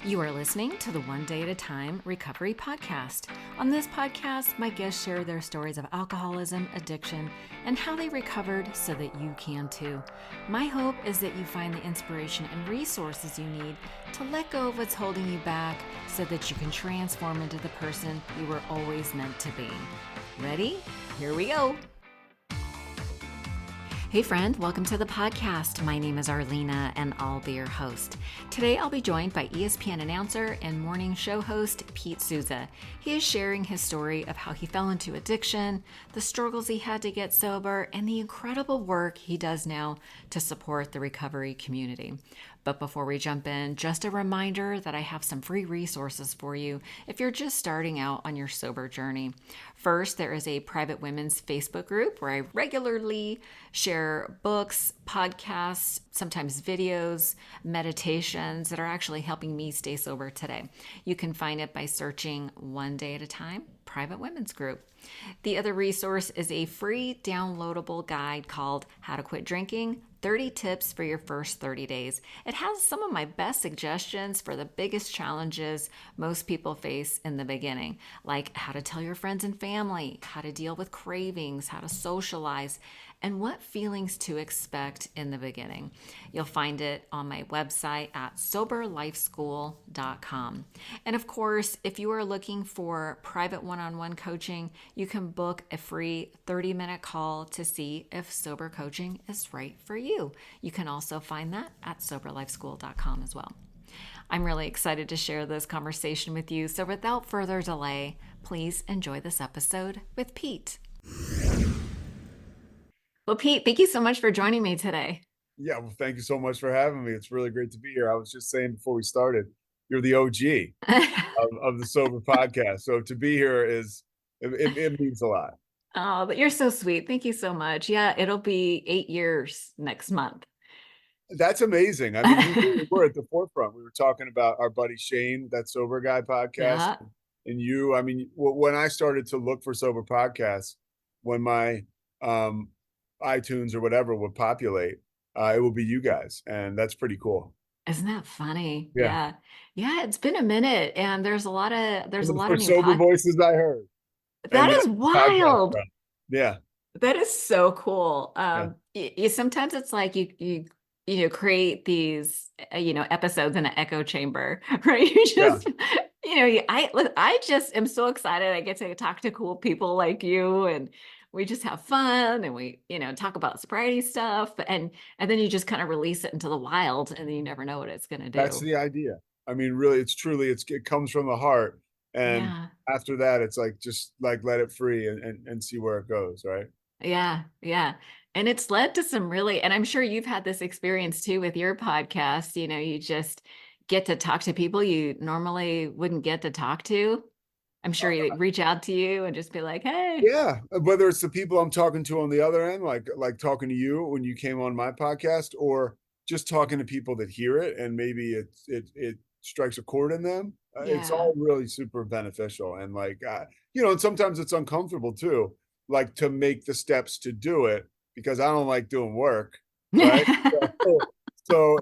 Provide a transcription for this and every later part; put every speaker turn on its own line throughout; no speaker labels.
You are listening to the One Day at a Time Recovery Podcast. On this podcast, my guests share their stories of alcoholism, addiction, and how they recovered so that you can too. My hope is that you find the inspiration and resources you need to let go of what's holding you back so that you can transform into the person you were always meant to be. Ready? Here we go. Hey friend, welcome to the podcast. My name is Arlena and I'll be your host. Today I'll be joined by ESPN announcer and morning show host Pete Sousa. He is sharing his story of how he fell into addiction, the struggles he had to get sober, and the incredible work he does now to support the recovery community. But before we jump in, just a reminder that I have some free resources for you if you're just starting out on your sober journey. First, there is a private women's Facebook group where I regularly share books, podcasts, sometimes videos, meditations that are actually helping me stay sober today. You can find it by searching One Day at a Time Private Women's Group. The other resource is a free downloadable guide called How to Quit Drinking, 30 Tips for Your First 30 Days. It has some of my best suggestions for the biggest challenges most people face in the beginning, like how to tell your friends and family, how to deal with cravings, how to socialize, and what feelings to expect in the beginning. You'll find it on my website at soberlifeschool.com. And of course, if you are looking for private one-on-one coaching, you can book a free 30-minute call to see if sober coaching is right for you. You can also find that at soberlifeschool.com as well. I'm really excited to share this conversation with you. So without further delay, please enjoy this episode with Pete. Well, Pete, thank you so much for joining me today.
Yeah, well, thank you so much for having me. It's really great to be here. I was just saying before we started, you're the OG of the Sober podcast. So to be here it means a lot.
Oh, but you're so sweet. Thank you so much. Yeah, it'll be 8 years next month.
That's amazing. I mean, you really were at the forefront. We were talking about our buddy Shane, that Sober Guy podcast.
Yeah.
And you, I mean, when I started to look for sober podcasts, when my iTunes or whatever would populate, it would be you guys. And that's pretty cool.
Isn't that funny?
Yeah.
Yeah. Yeah, it's been a minute and there's a lot of
One of the first
new
sober voices I heard.
That
And
is
podcast
wild.
run. Yeah.
That is so cool.
Yeah.
You sometimes it's like you create these episodes in an echo chamber, right? You just I just am so excited I get to talk to cool people like you, and we just have fun and we talk about sobriety stuff, and then you just kind of release it into the wild and then you never know what it's going to
That's
do.
the idea. I mean, really, it comes from the heart. And
Yeah.
after that, it's like, just like, let it free and see where it goes. Right.
Yeah, yeah. And it's led to some really, and I'm sure you've had this experience too with your podcast, you just get to talk to people you normally wouldn't get to talk to. I'm sure you reach out to you and just be like, hey.
Yeah. Whether it's the people I'm talking to on the other end, like talking to you when you came on my podcast, or just talking to people that hear it and maybe it strikes a chord in them. It's
Yeah.
all really super beneficial. And and sometimes it's uncomfortable too, like to make the steps to do it, because I don't like doing work. Right. So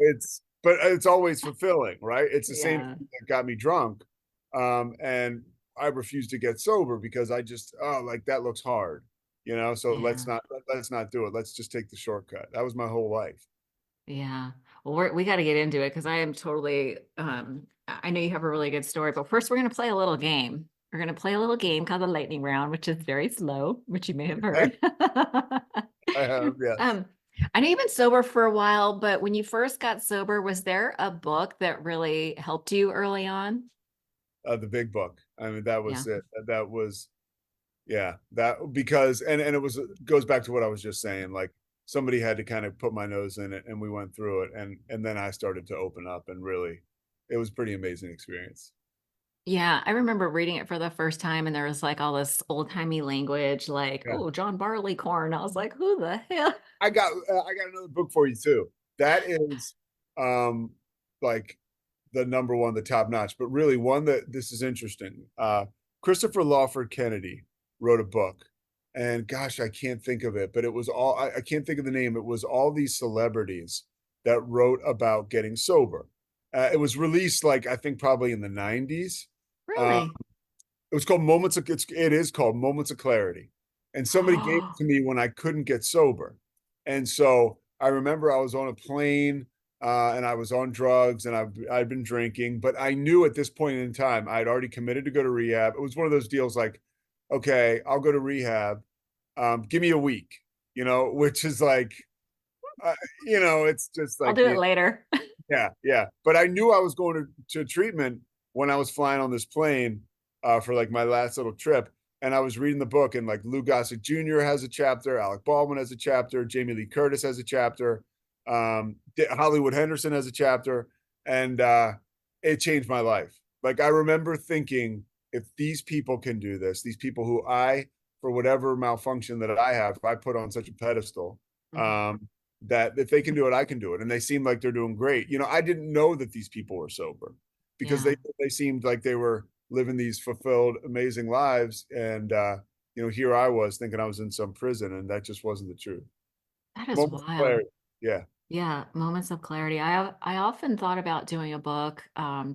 but it's always fulfilling, right? It's the same
Yeah.
thing that got me drunk. And I refuse to get sober because I just, like, that looks hard, so
Yeah.
let's not do it. Let's just take the shortcut. That was my whole life.
Yeah. Well, we got to get into it because I am totally, I know you have a really good story, but first we're going to play a little game. We're going to play a little game called the lightning round, which is very slow, which you may have heard.
I have, yes.
Um, I know you've been sober for a while, but when you first got sober, was there a book that really helped you early on?
The big book. I mean, that
Yeah.
was it. That was, yeah, it goes back to what I was just saying. Like, somebody had to kind of put my nose in it and we went through it. And then I started to open up, and really, it was pretty amazing experience.
Yeah, I remember reading it for the first time and there was like all this old-timey language like,
Yeah.
oh, John Barleycorn. I was like, who the hell?
I got another book for you too. That is like the number one, the top notch, but really one that, this is interesting. Christopher Lawford Kennedy wrote a book, and gosh, I can't think of it, but it was I can't think of the name. It was all these celebrities that wrote about getting sober. It was released like I think probably in the 90s. Uh,
Really?
it was called it is called Moments of Clarity. And somebody gave it
Oh,
to me when I couldn't get sober. And so I remember I was on a plane and I was on drugs and I'd been drinking, but I knew at this point in time I'd already committed to go to rehab. It was one of those deals like, okay, I'll go to rehab. Give me a week, which is like, uh, it's just
I'll
like
do it later.
yeah, yeah. But I knew I was going to treatment when I was flying on this plane for like my last little trip. And I was reading the book, and like Lou Gossett Jr. has a chapter, Alec Baldwin has a chapter, Jamie Lee Curtis has a chapter, Hollywood Henderson has a chapter, and it changed my life. Like I remember thinking, if these people can do this, these people who for whatever malfunction that I have, I put on such a pedestal,
Mhm.
um, that if they can do it, I can do it. And they seem like they're doing great. I didn't know that these people were sober because
Yeah,
they seemed like they were living these fulfilled, amazing lives. And here I was thinking I was in some prison, and that just wasn't the truth.
that is
Moments of
wild.
clarity. Yeah.
Yeah, moments of clarity. I often thought about doing a book.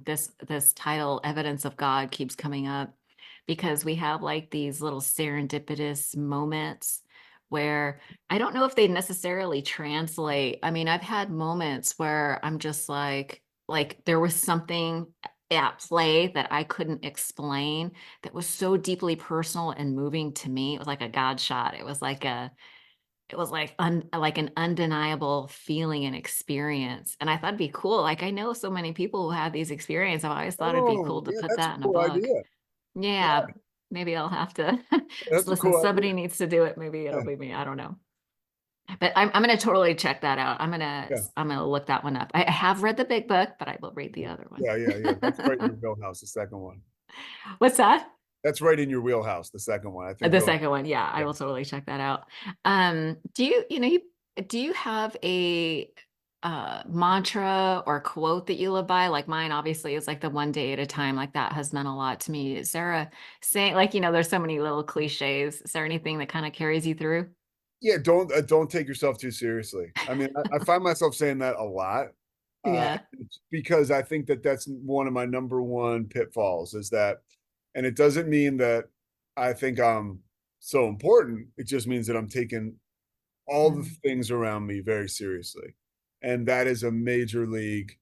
This title, Evidence of God, keeps coming up because we have like these little serendipitous moments where I don't know if they necessarily translate. I mean, I've had moments where I'm just like there was something at play that I couldn't explain that was so deeply personal and moving to me. It was like a God shot. It was like an undeniable feeling and experience. And I thought it'd be cool. Like I know so many people who have these experiences. I've always thought it'd be
Oh,
cool to
yeah,
put
that's a
that in a
cool
book.
idea. Yeah,
Yeah, maybe I'll have to
that's a
listen,
cool idea.
somebody needs to do it. Maybe it'll
Yeah,
be me. I don't know. But I'm gonna totally check that out.
yeah,
I'm gonna look that one up. I have read the big book, but I will read the other one.
yeah, yeah, yeah. That's right in your wheelhouse, the second one.
What's that?
That's right in your wheelhouse, the second one. I think
The
you'll,
second one, yeah, I
yeah.
will totally check that out. Do you have a mantra or quote that you live by? Like mine, obviously, is like the one day at a time. Like that has meant a lot to me. Is there a saying? Like there's so many little cliches. Is there anything that kind of carries you through?
Yeah, don't take yourself too seriously. I mean, I find myself saying that a lot,
Yeah.
because I think that that's one of my number one pitfalls is that, and it doesn't mean that I think I'm so important. It just means that I'm taking all the
Mm.
things around me very seriously, and that is a major league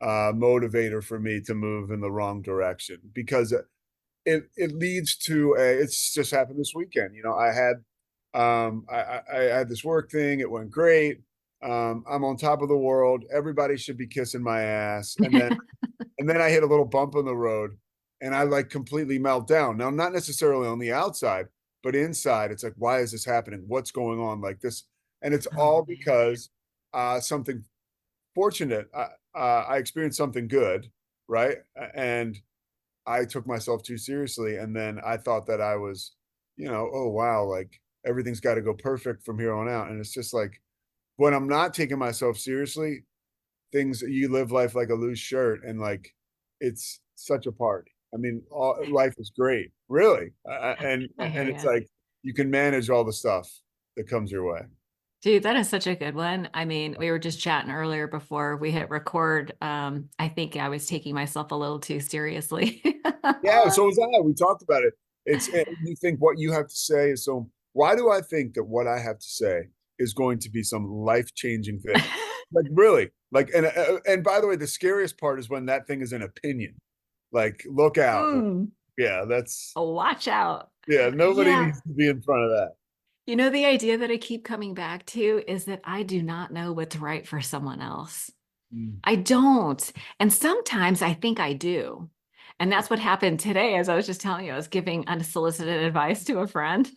motivator for me to move in the wrong direction because it leads to it's just happened this weekend. I had this work thing. It went great. I'm on top of the world. Everybody should be kissing my ass. And then I hit a little bump on the road and I like completely melt down. Now, not necessarily on the outside, but inside, it's like, why is this happening? What's going on like this? And it's
Oh
all
man.
because something fortunate. I experienced something good, right? And I took myself too seriously. And then I thought that I was, oh, wow, like everything's got to go perfect from here on out. And it's just like, when I'm not taking myself seriously, you live life like a loose shirt, and like it's such a party. I mean, life is great, really,
I hear
and it's
you.
like you can manage all the stuff that comes your way.
Dude, that is such a good one. I mean, we were just chatting earlier before we hit record. I think I was taking myself a little too seriously.
Yeah, so was I. We talked about it. You think what you have to say is so. Why do I think that what I have to say is going to be some life changing thing? Like really, like and by the way, the scariest part is when that thing is an opinion. Like, look out.
Mm,
Yeah, that's
watch out.
yeah. Nobody
Yeah.
needs to be in front of that.
The idea that I keep coming back to is that I do not know what's right for someone else.
Mm.
I don't. And sometimes I think I do. And that's what happened today, as I was just telling you. I was giving unsolicited advice to a friend.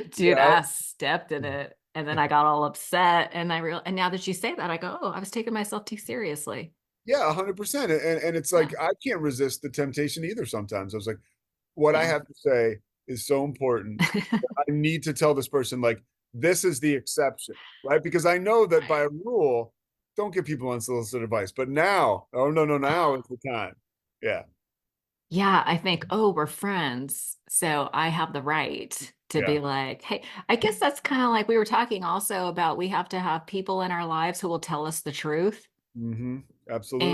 Dude,
Yeah,
I stepped in it. And then I got all upset. And now that you say that, I go, oh, I was taking myself too seriously.
yeah, 100%. And it's
Yeah.
like I can't resist the temptation either. Sometimes I was like, what I
Yeah.
have to say is so important. I need to tell this person like this is the exception, right? Because I know that by
Right.
a rule, don't give people unsolicited advice. But now, oh no, no, now is the time. Yeah,
Yeah, I think, oh, we're friends. So I have the right to
yeah,
be like, hey, I guess that's kind of like we were talking also about we have to have people in our lives who will tell us the truth.
Absolutely.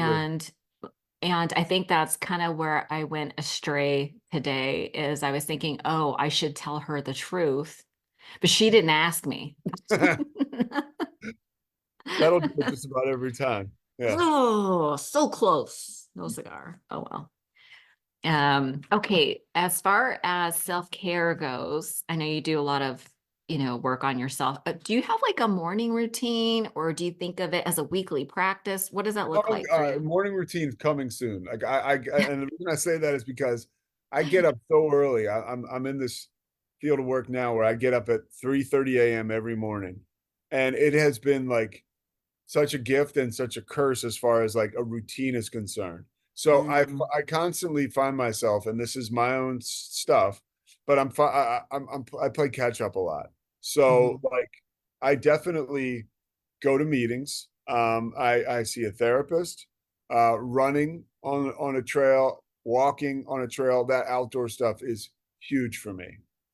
And I think that's kind of where I went astray today is I was thinking, oh, I should tell her the truth, but she didn't ask me.
That'll do it just about every time. Yeah.
Oh, so close. No cigar. Oh well. Okay, as far as self-care goes, I know you do a lot of, work on yourself. Do you have like a morning routine or do you think of it as a weekly practice? What does that look like for you?
Morning routine's coming soon. Like and the reason I say that is because I get up so early. I'm in this field of work now where I get up at 3:30 a.m. every morning, and it has been like such a gift and such a curse as far as like a routine is concerned. So
Mm,
I constantly find myself, and this is my own stuff, but I play catch up a lot. So
mhm.
like I definitely go to meetings. I see a therapist, running on a trail, walking on a trail. That outdoor stuff is huge for me.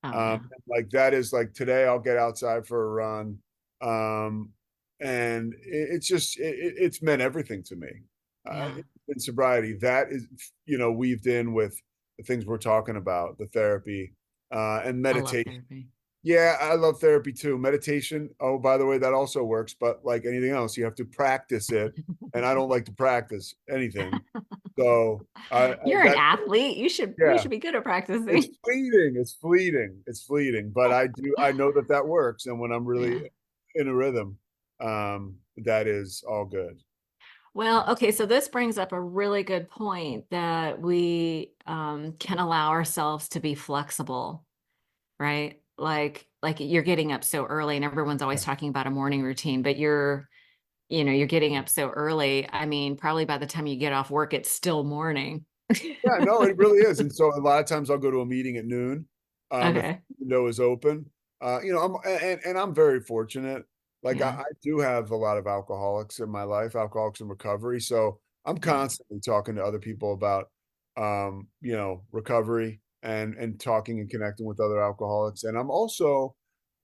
Oh yeah.
Like that is like today I'll get outside for a run. Um, and it's just it's meant everything to me.
Yeah.
In sobriety, that is weaved in with the things we're talking about, the therapy, and
I love
meditation.
therapy.
Yeah, I love therapy too. Meditation, oh, by the way, that also works, but like anything else, you have to practice it, and I don't like to practice anything. So
You're an
that
athlete. You
yeah,
should be good at
it's
practicing.
fleeting, it's fleeting, but I know that that works, and when I'm really
Yeah.
in a rhythm, that is all good.
Well, okay, so this brings up a really good point that we can allow ourselves to be flexible, right? Like you're getting up so early and everyone's always
Yeah.
talking about a morning routine, but you're getting up so early. I mean, probably by the time you get off work, it's still morning.
Yeah, no, it really is. And so a lot of times I'll go to a meeting at noon, if the
Okay.
window is open. And I'm very fortunate. Like
Yeah.
I do have a lot of alcoholics in my life, alcoholics in recovery. So I'm
Yeah.
constantly talking to other people about recovery and talking and connecting with other alcoholics. And I'm also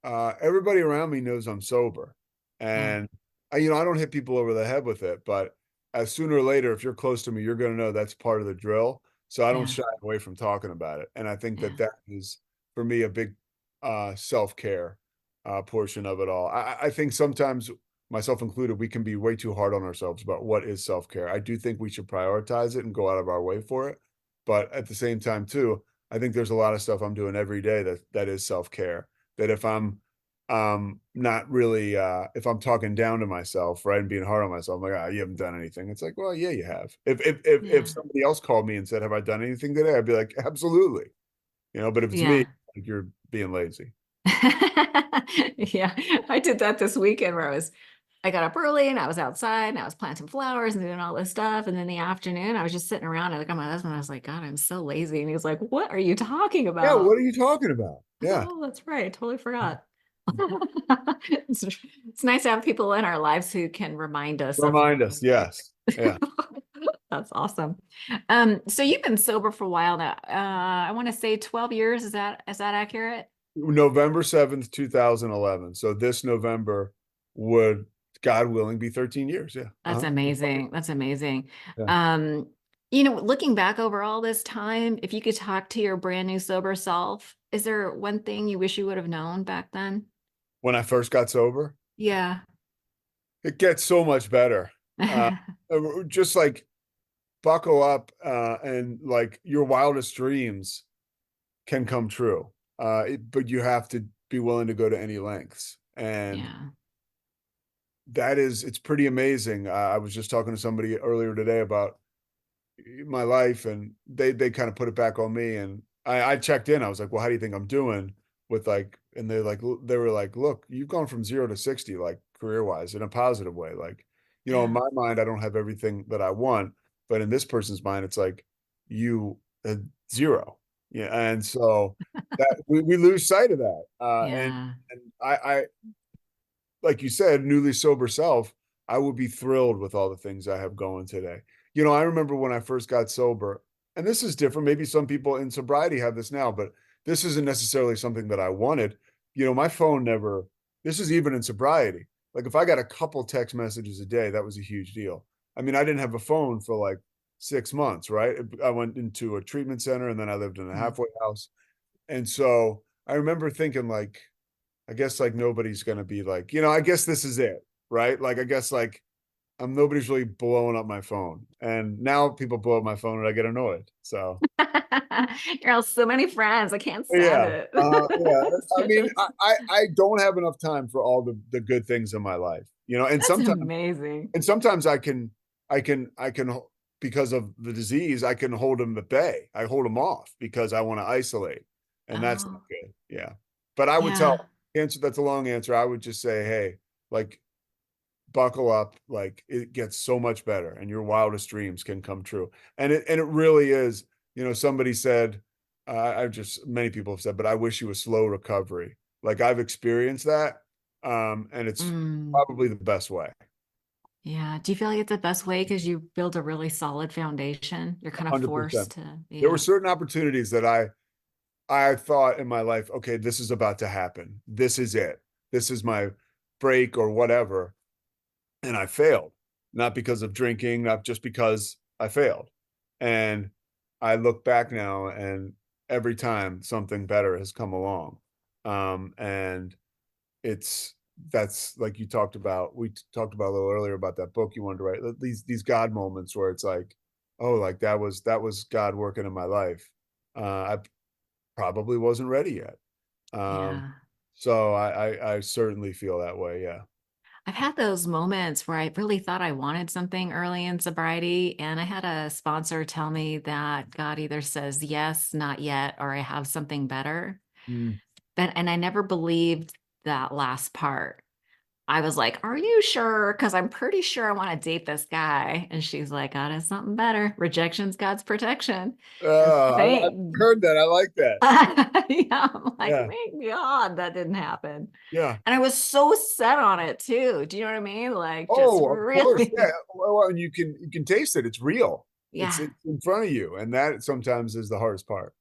everybody around me knows I'm sober.
Yeah.
And I don't hit people over the head with it, but as sooner or later, if you're close to me, you're going to know that's part of the drill. So I don't
Yeah.
shy away from talking about it. And I think that
Yeah.
that is, for me, a big self-care portion of it all. I think sometimes, myself included, we can be way too hard on ourselves about what is self-care. I do think we should prioritize it and go out of our way for it. But at the same time, too, I think there's a lot of stuff I'm doing every day that is self-care. That if I'm not really if I'm talking down to myself, right, and being hard on myself, I'm like, you haven't done anything. It's like, well, yeah, you have. If
Yeah.
somebody else called me and said, have I done anything today? I'd be like, absolutely. But if it's me,
Yeah.
like, you're being lazy.
Yeah. I did that this weekend where I got up early and I was outside and I was planting flowers and doing all this stuff. And then the afternoon, I was just sitting around. I looked at my husband. I was like, God, I'm so lazy. And he was like, What are you talking
Yeah,
about?
what are you talking about?
I was like,
Yeah.
Oh, that's right. I totally forgot. It's, it's nice to have people in our lives who can remind us of
Remind us. Yes. Yeah.
that's awesome. So you've been sober for a while now. I want to say 12 years. Is that accurate?
November 7th, 2011. So this November would, God willing, be 13 years. Yeah.
That's amazing. That's amazing.
Yeah.
Um, looking back over all this time, if you could talk to your brand new sober self, is there one thing you wish you would have known back then?
When I first got sober,
Yeah.
it gets so much better. Uh, just like buckle up, and like your wildest dreams can come true. But you have to be willing to go to any lengths. And
Yeah.
it's pretty amazing. I was just talking to somebody earlier today about my life, and they kind of put it back on me, and I checked in. I was like, well, how do you think I'm doing with like, and they were like, look, you've gone from 0 to 60, like career wise, in a positive way. Like, in
Yeah.
my mind, I don't have everything that I want, but in this person's mind, it's like you had zero. Yeah. And so that we lose sight of that.
Yeah.
And I like you said, newly sober self, I would be thrilled with all the things I have going today. I remember when I first got sober, and this is different. Maybe some people in sobriety have this now, but this isn't necessarily something that I wanted. My phone never, this is even in sobriety. Like if I got a couple text messages a day, that was a huge deal. I mean, I didn't have a phone for like 6 months, right? I went into a treatment center and then I lived in a
Mm.
halfway house. And so I remember thinking like, I guess like nobody's gonna be like, I guess this is it, right? Like I guess like nobody's really blowing up my phone. And now people blow up my phone and I get annoyed. So
You're all so many friends. I can't stand
yeah.
it.
Yeah. I mean, I don't have enough time for all the good things in my life, and
That's
sometimes
amazing.
I can because of the disease, I can hold them at bay. I hold them off because I want to isolate. And that's not
Oh,
good. Yeah. But I would
yeah.
tell answer that's a long answer. I would just say, hey, like buckle up, like it gets so much better and your wildest dreams can come true. And it really is, somebody said, I've just many people have said, but I wish you a slow recovery. Like I've experienced that. And it's
Mm,
probably the best way.
yeah. Do you feel like it's the best way because you build a really solid foundation? You're kind of
100%.
forced to,
There were
yeah.
certain opportunities that I thought in my life, okay, this is about to happen. This is it. This is my break or whatever. And I failed, not because of drinking, not just because I failed. And I look back now and every time something better has come along. And it's that's like you talked about, we talked about a little earlier about that book you wanted to write, these God moments where it's like, oh, like that was God working in my life. I probably wasn't ready yet. Um,
Yeah.
so I certainly feel that way. Yeah.
I've had those moments where I really thought I wanted something early in sobriety, and I had a sponsor tell me that God either says yes, not yet, or I have something better.
Mm.
And I never believed that last part. I was like, "Are you sure? Because I'm pretty sure I want to date this guy." And she's like, "God has something better. Rejection's God's protection." And
I've
thank
heard that. I like that.
yeah, I'm like,
Yeah.
thank God that didn't happen.
Yeah.
And I was so set on it too. Do you know what I mean? Like just
Oh, of course. Yeah.
really,
Well, and you can taste it. It's real. It's
yeah.
it's in front of you, and that sometimes is the hardest part.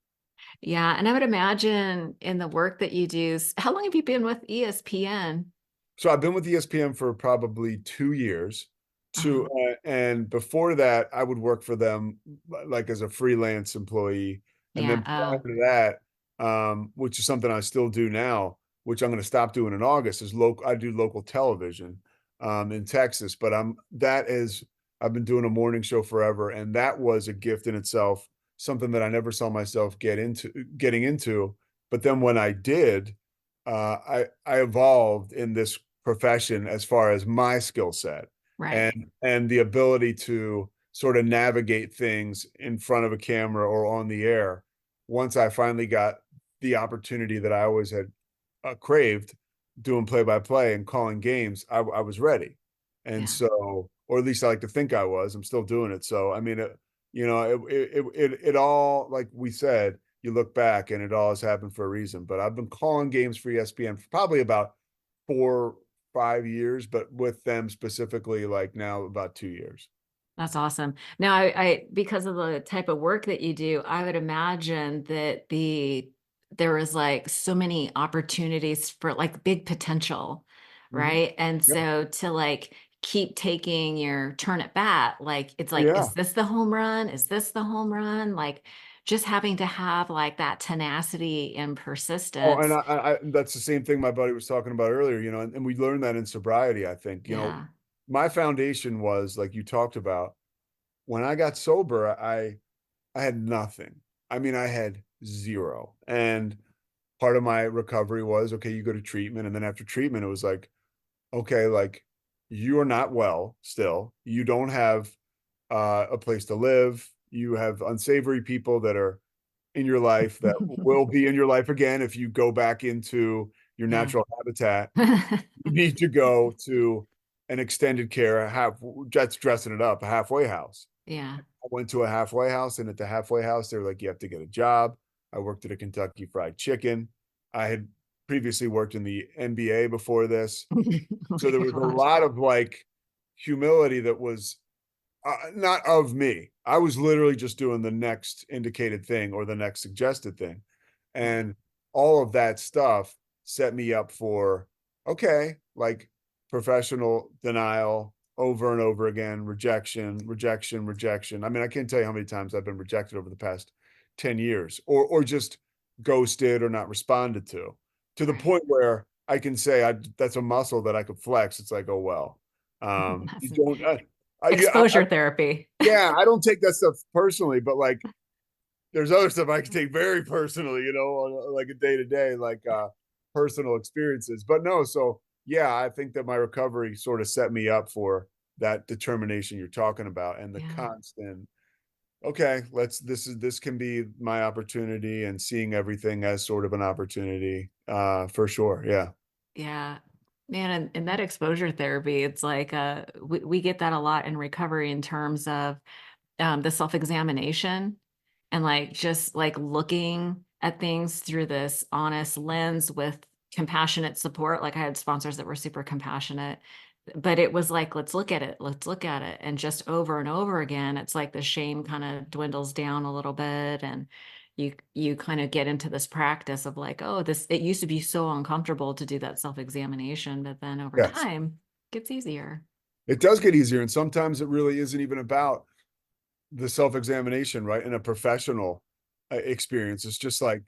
Yeah. And I would imagine in the work that you do, how long have you been with ESPN?
So I've been with ESPN for probably 2 years.
Uh,
And before that, I would work for them like as a freelance employee. And
yeah.
then prior
Oh,
to that, which is something I still do now, which I'm going to stop doing in August, is local. I do local television in Texas, but I've been doing a morning show forever, and that was a gift in itself, something that I never saw myself getting into. But then when I did, I evolved in this profession as far as my skill set
right.
and the ability to sort of navigate things in front of a camera or on the air. Once I finally got the opportunity that I always had craved, doing play by play and calling games, I was ready. And
Yeah.
so, or at least I like to think I was. I'm still doing it. So I mean, it all, like we said, you look back and it all has happened for a reason. But I've been calling games for ESPN for probably about 4, 5 years, but with them specifically, like now about 2 years.
That's awesome. Now, I because of the type of work that you do, I would imagine that there was like so many opportunities for like big potential,
Mm-hmm.
right? And
Yeah.
so to like keep taking your turn at bat, like it's like,
Yeah.
is this the home run? Is this the home run? Like just having to have like that tenacity and
Oh, and
persistence.
that's the same thing my buddy was talking about earlier, and we learned that in sobriety, I think.
Yeah.
My foundation was like you talked about. When I got sober, I had nothing. I mean, I had zero. And part of my recovery was, okay, you go to treatment. And then after treatment, it was like, okay, like you are not well still. You don't have a place to live. You have unsavory people that are in your life that will be in your life again if you go back into your
Yeah.
natural habitat. You need to go to an extended care, that's dressing it up, a halfway house.
Yeah.
I went to a halfway house, and at the halfway house, they were like, you have to get a job. I worked at a Kentucky Fried Chicken. I had previously worked in the NBA before this.
Oh
So
my
there was a
gosh.
lot of like humility that was not of me. I was literally just doing the next indicated thing or the next suggested thing.
Yeah.
And all of that stuff set me up for, okay, like professional denial, over and over again, rejection, rejection, rejection. I mean, I can't tell you how many times I've been rejected over the past 10 years, or just ghosted or not responded to the
Right.
point where I can say that's a muscle that I could flex. It's like, oh well. You
That's
don't
exposure therapy.
yeah, I don't take that stuff personally, but like there's other stuff I can take very personally, on like a day to day, like personal experiences. But no, so yeah, I think that my recovery sort of set me up for that determination you're talking about, and the
Yeah.
constant, okay, this can be my opportunity, and seeing everything as sort of an opportunity, for sure. Yeah.
Yeah. Man, and that exposure therapy, it's like we get that a lot in recovery in terms of the self-examination and like just like looking at things through this honest lens with compassionate support. Like I had sponsors that were super compassionate, but it was like, let's look at it. And just over and over again, it's like the shame kind of dwindles down a little bit. And you kind of get into this practice of like, oh, this, it used to be so uncomfortable to do that self-examination, but then over
Yes.
time it gets easier.
It does get easier, and sometimes it really isn't even about the self-examination, right? In a professional experience, it's just like,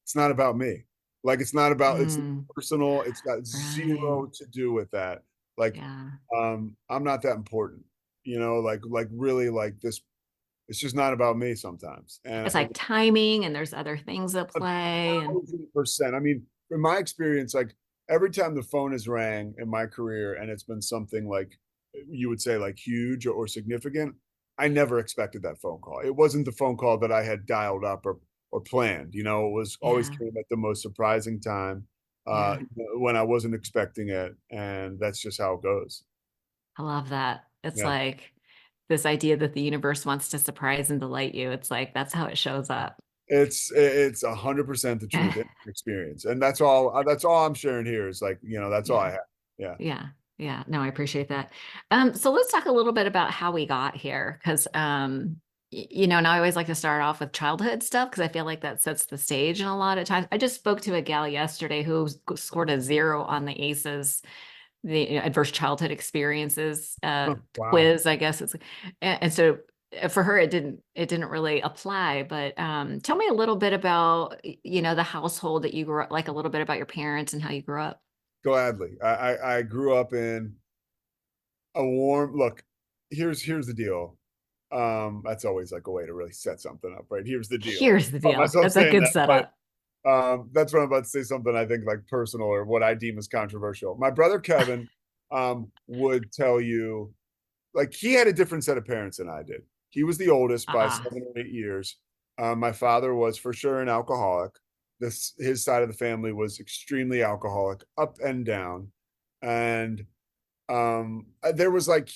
it's not about me. Like, it's not about, it's
Mm,
personal. It's got
right.
zero to do with that. Like,
Yeah.
I'm not that important, like really, like this, it's just not about me sometimes.
It's
And
like timing and there's other things at
a
play and
1,000%. I mean, from my experience, like every time the phone has rang in my career and it's been something like you would say like huge or significant, I never expected that phone call. It wasn't the phone call that I had dialed up or planned. It was always
yeah,
came at the most surprising time,
yeah.
when I wasn't expecting it, and that's just how it goes.
I love that. It's
Yeah.
like this idea that the universe wants to surprise and delight you. It's like that's how it shows up.
It's 100% the truth in experience, and that's all I'm sharing here is like, that's all
Yeah.
I have. Yeah.
Yeah. Yeah. No, I appreciate that. So let's talk a little bit about how we got here. Cause and I always like to start off with childhood stuff because I feel like that sets the stage. And a lot of times I just spoke to a gal yesterday who scored a 0 on the ACEs, the adverse childhood experiences
Oh, wow.
quiz, I guess it's, and so for her it didn't really apply. But tell me a little bit about the household that you grew up, like a little bit about your parents and how you grew up.
Gladly. I grew up in a warm look. Here's the deal. That's always like a way to really set something up, right? Here's the deal.
Here's the
I
deal.
myself
That's a
saying
good
that, but
setup.
that's when I'm about to say something I think like personal or what I deem as controversial. My brother Kevin would tell you, like, he had a different set of parents than I did. He was the oldest by
Ah,
7 or 8 years. My father was for sure an alcoholic. His side of the family was extremely alcoholic, up and down, and there was like,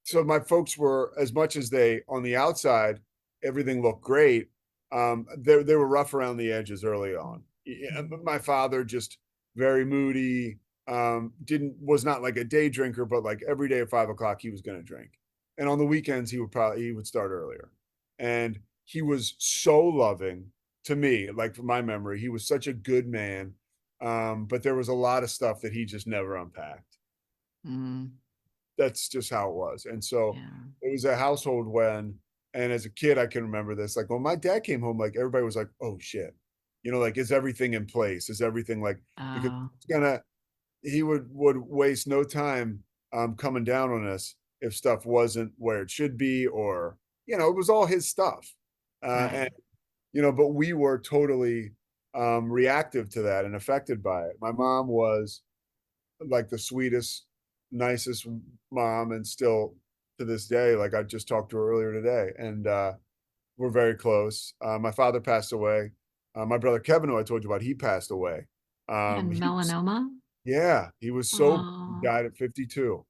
so my folks were, as much as they on the outside everything looked great, they were rough around the edges early on. Yeah, my father just very moody, didn't was not like a day drinker, but like every day at 5 o'clock he was going to drink, and on the weekends he would start earlier, and he was so loving to me. Like, from my memory, he was such a good man, but there was a lot of stuff that he just never unpacked.
mm,
That's just how it was. And so
yeah.
it was a household and as a kid, I can remember this. Like, when my dad came home, like everybody was like, oh shit, like, is everything in place? Is everything like, because
Oh,
he would waste no time coming down on us if stuff wasn't where it should be, or, it was all his stuff. And,
right.
but we were totally reactive to that and affected by it. My mom was like the sweetest, nicest mom, and still to this day, like I just talked to her earlier today, and we're very close. My father passed away. My brother Kevin, who I told you about, he passed away.
And
He was,
melanoma?
yeah, he was so, he
Oh,
died at 52.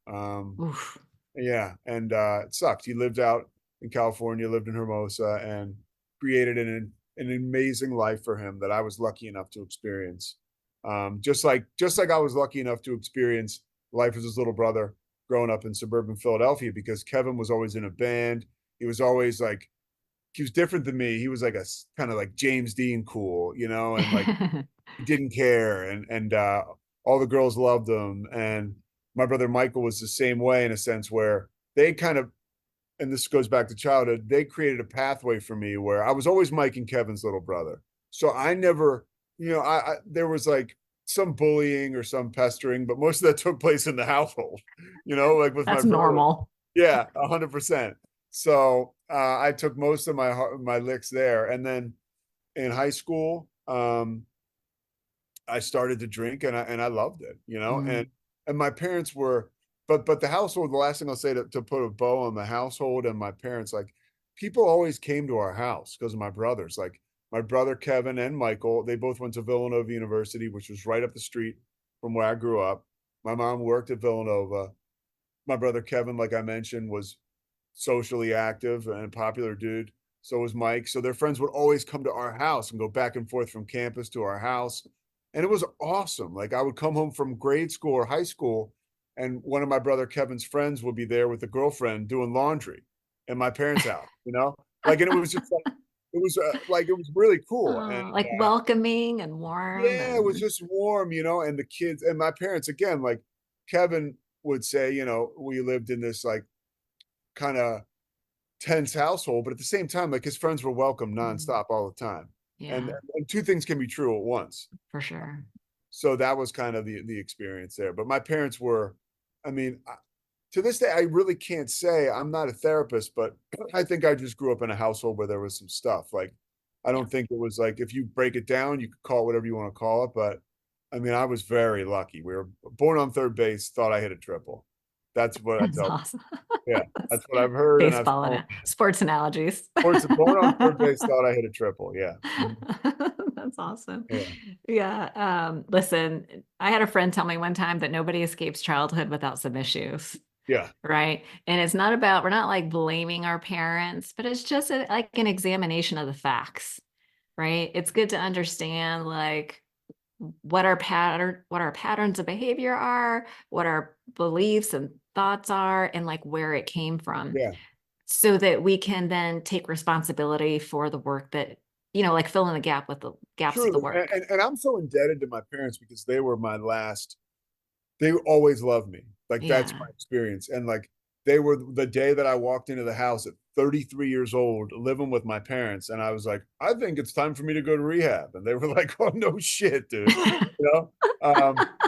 oof.
Yeah, and it sucked. He lived out in California, lived in Hermosa, and created an amazing life for him that I was lucky enough to experience. Just like I was lucky enough to experience life as his little brother growing up in suburban Philadelphia, because Kevin was always in a band. He was always like, he was different than me. He was like a kind of like James Dean cool, and like he didn't care, and all the girls loved him, and my brother Michael was the same way in a sense where they kind of, and this goes back to childhood, they created a pathway for me where I was always Mike and Kevin's little brother. So I never, I there was like some bullying or some pestering, but most of that took place in the household, like with my
That's
brother.
normal.
Yeah, 100%. So I took most of my licks there, and then in high school, I started to drink and I loved it,
Mm,
and my parents were, but the household, the last thing I'll say to put a bow on the household and my parents, like people always came to our house because of my brothers. Like my brother Kevin and Michael, they both went to Villanova University, which was right up the street from where I grew up. My mom worked at Villanova. My brother Kevin, like I mentioned, was socially active and a popular dude. So was Mike. So their friends would always come to our house and go back and forth from campus to our house. And it was awesome. Like I would come home from grade school or high school, and one of my brother Kevin's friends would be there with a girlfriend doing laundry in my parents' house, Like, and it was just like, it was really cool. And
like welcoming and warm
yeah, it was
and
just warm, and the kids and my parents, again, like Kevin would say, we lived in this like kind of tense household, but at the same time, like his friends were welcome
mm,
nonstop all the time. And
yeah,
and two things can be true at once.
for sure.
So that was kind of the experience there. But my parents were, I mean, to this day, I really can't say I'm not a therapist, but I think I just grew up in a household where there was some stuff. Like, I
Yeah,
don't think it was like if you break it down, you could call it whatever you want to call it. But I mean, I was very lucky. We were born on third base, thought I hit a triple. That's what I
that's
tell.
awesome.
Yeah,
That's
that's what I've heard, and I've
baseball and sports analogies.
sports born on third base, thought I hit a triple. Yeah. Mhm.
That's awesome.
Yeah.
Yeah. Listen, I had a friend tell me one time that nobody escapes childhood without some issues.
Yeah.
Right. And it's not about, we're not like blaming our parents, but it's just like an examination of the facts. Right. It's good to understand like what our patterns of behavior are, what our beliefs and thoughts are, and like where it came from,
Yeah.
so that we can then take responsibility for the work that, like fill in the gaps of the
Truly.
work.
And I'm so indebted to my parents because they were my last, they always loved me. Like that's
Yeah.
my experience. And like they were the day that I walked into the house at 33 years old, living with my parents, and I was like, I think it's time for me to go to rehab. And they were like, oh no shit, dude. You know?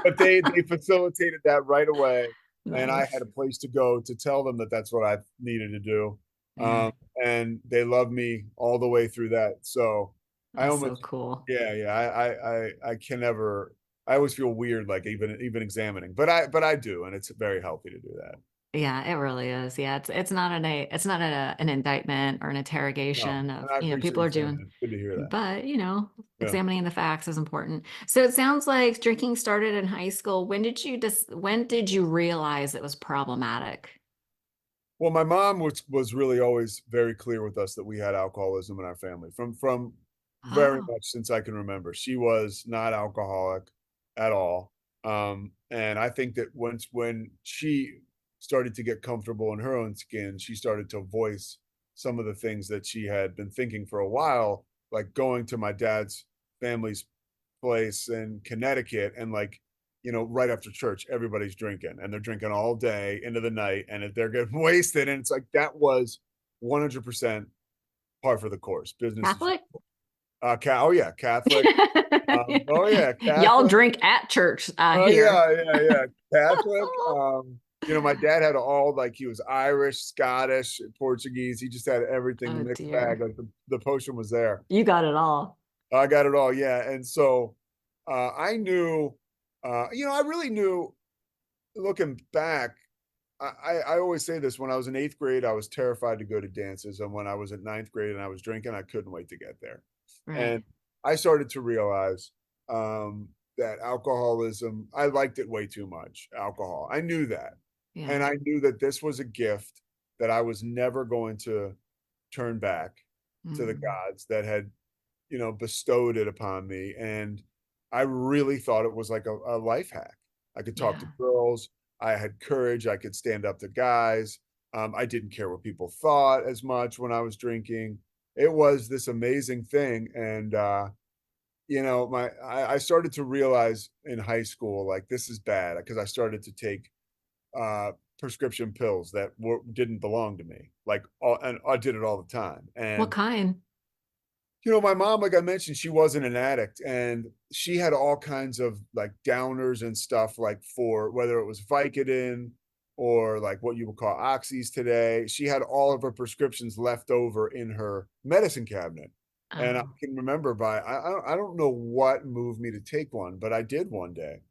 But they facilitated that right away. And I had
Nice.
a place to go to tell them that that's what I needed to do.
Yeah.
And they loved me all the way through that. So I
That's so
almost,
cool.
yeah, yeah. I can never, I always feel weird, like even examining, but I do, and it's very healthy to do that.
Yeah, it really is. Yeah, it's not an indictment or an
No,
interrogation
and
of,
I appreciate
people
you
are
saying
doing,
that. It's good to hear that.
but
Yeah.
examining the facts is important. So it sounds like drinking started in high school. When did you realize it was problematic?
Well, my mom was really always very clear with us that we had alcoholism in our family from very
Oh,
much since I can remember. She was not alcoholic at all. And I think that when she started to get comfortable in her own skin, she started to voice some of the things that she had been thinking for a while, like going to my dad's family's place in Connecticut, and like, right after church, everybody's drinking and they're drinking all day into the night, and they're getting wasted. And it's like that was 100% par for the course, business as
Catholic?
usual. Oh yeah, Catholic. Oh yeah,
Y'all
Catholic.
drink at church
Oh
here.
yeah, yeah, yeah, Catholic. My dad had all, like, he was Irish, Scottish, Portuguese. He just had everything, the
Oh
mixed bag.
dear.
Like the potion was there.
You got it all.
I got it all, yeah. And so I knew, I really knew, looking back. I always say this: when I was in eighth grade, I was terrified to go to dances, and when I was at ninth grade and I was drinking, I couldn't wait to get there.
Right.
And I started to realize that alcoholism, I liked it way too much. Alcohol, I knew that, and
Yeah.
I knew that this was a gift that I was never going to turn back to the
Mm,
gods that had, bestowed it upon me. And I really thought it was like a life hack. I could talk to
yeah.
girls. I had courage. I could stand up to guys. I didn't care what people thought as much when I was drinking. It was this amazing thing. And, I started to realize in high school, like, this is bad, because I started to take uh, prescription pills that didn't belong to me. And I did it all the time.
What
And
kind?
my mom, like I mentioned, she wasn't an addict, and she had all kinds of like downers and stuff, like for whether it was Vicodin or like what you would call oxys today. She had all of her prescriptions left over in her medicine cabinet. And I
Oh,
can remember I don't know what moved me to take one, but I did one day.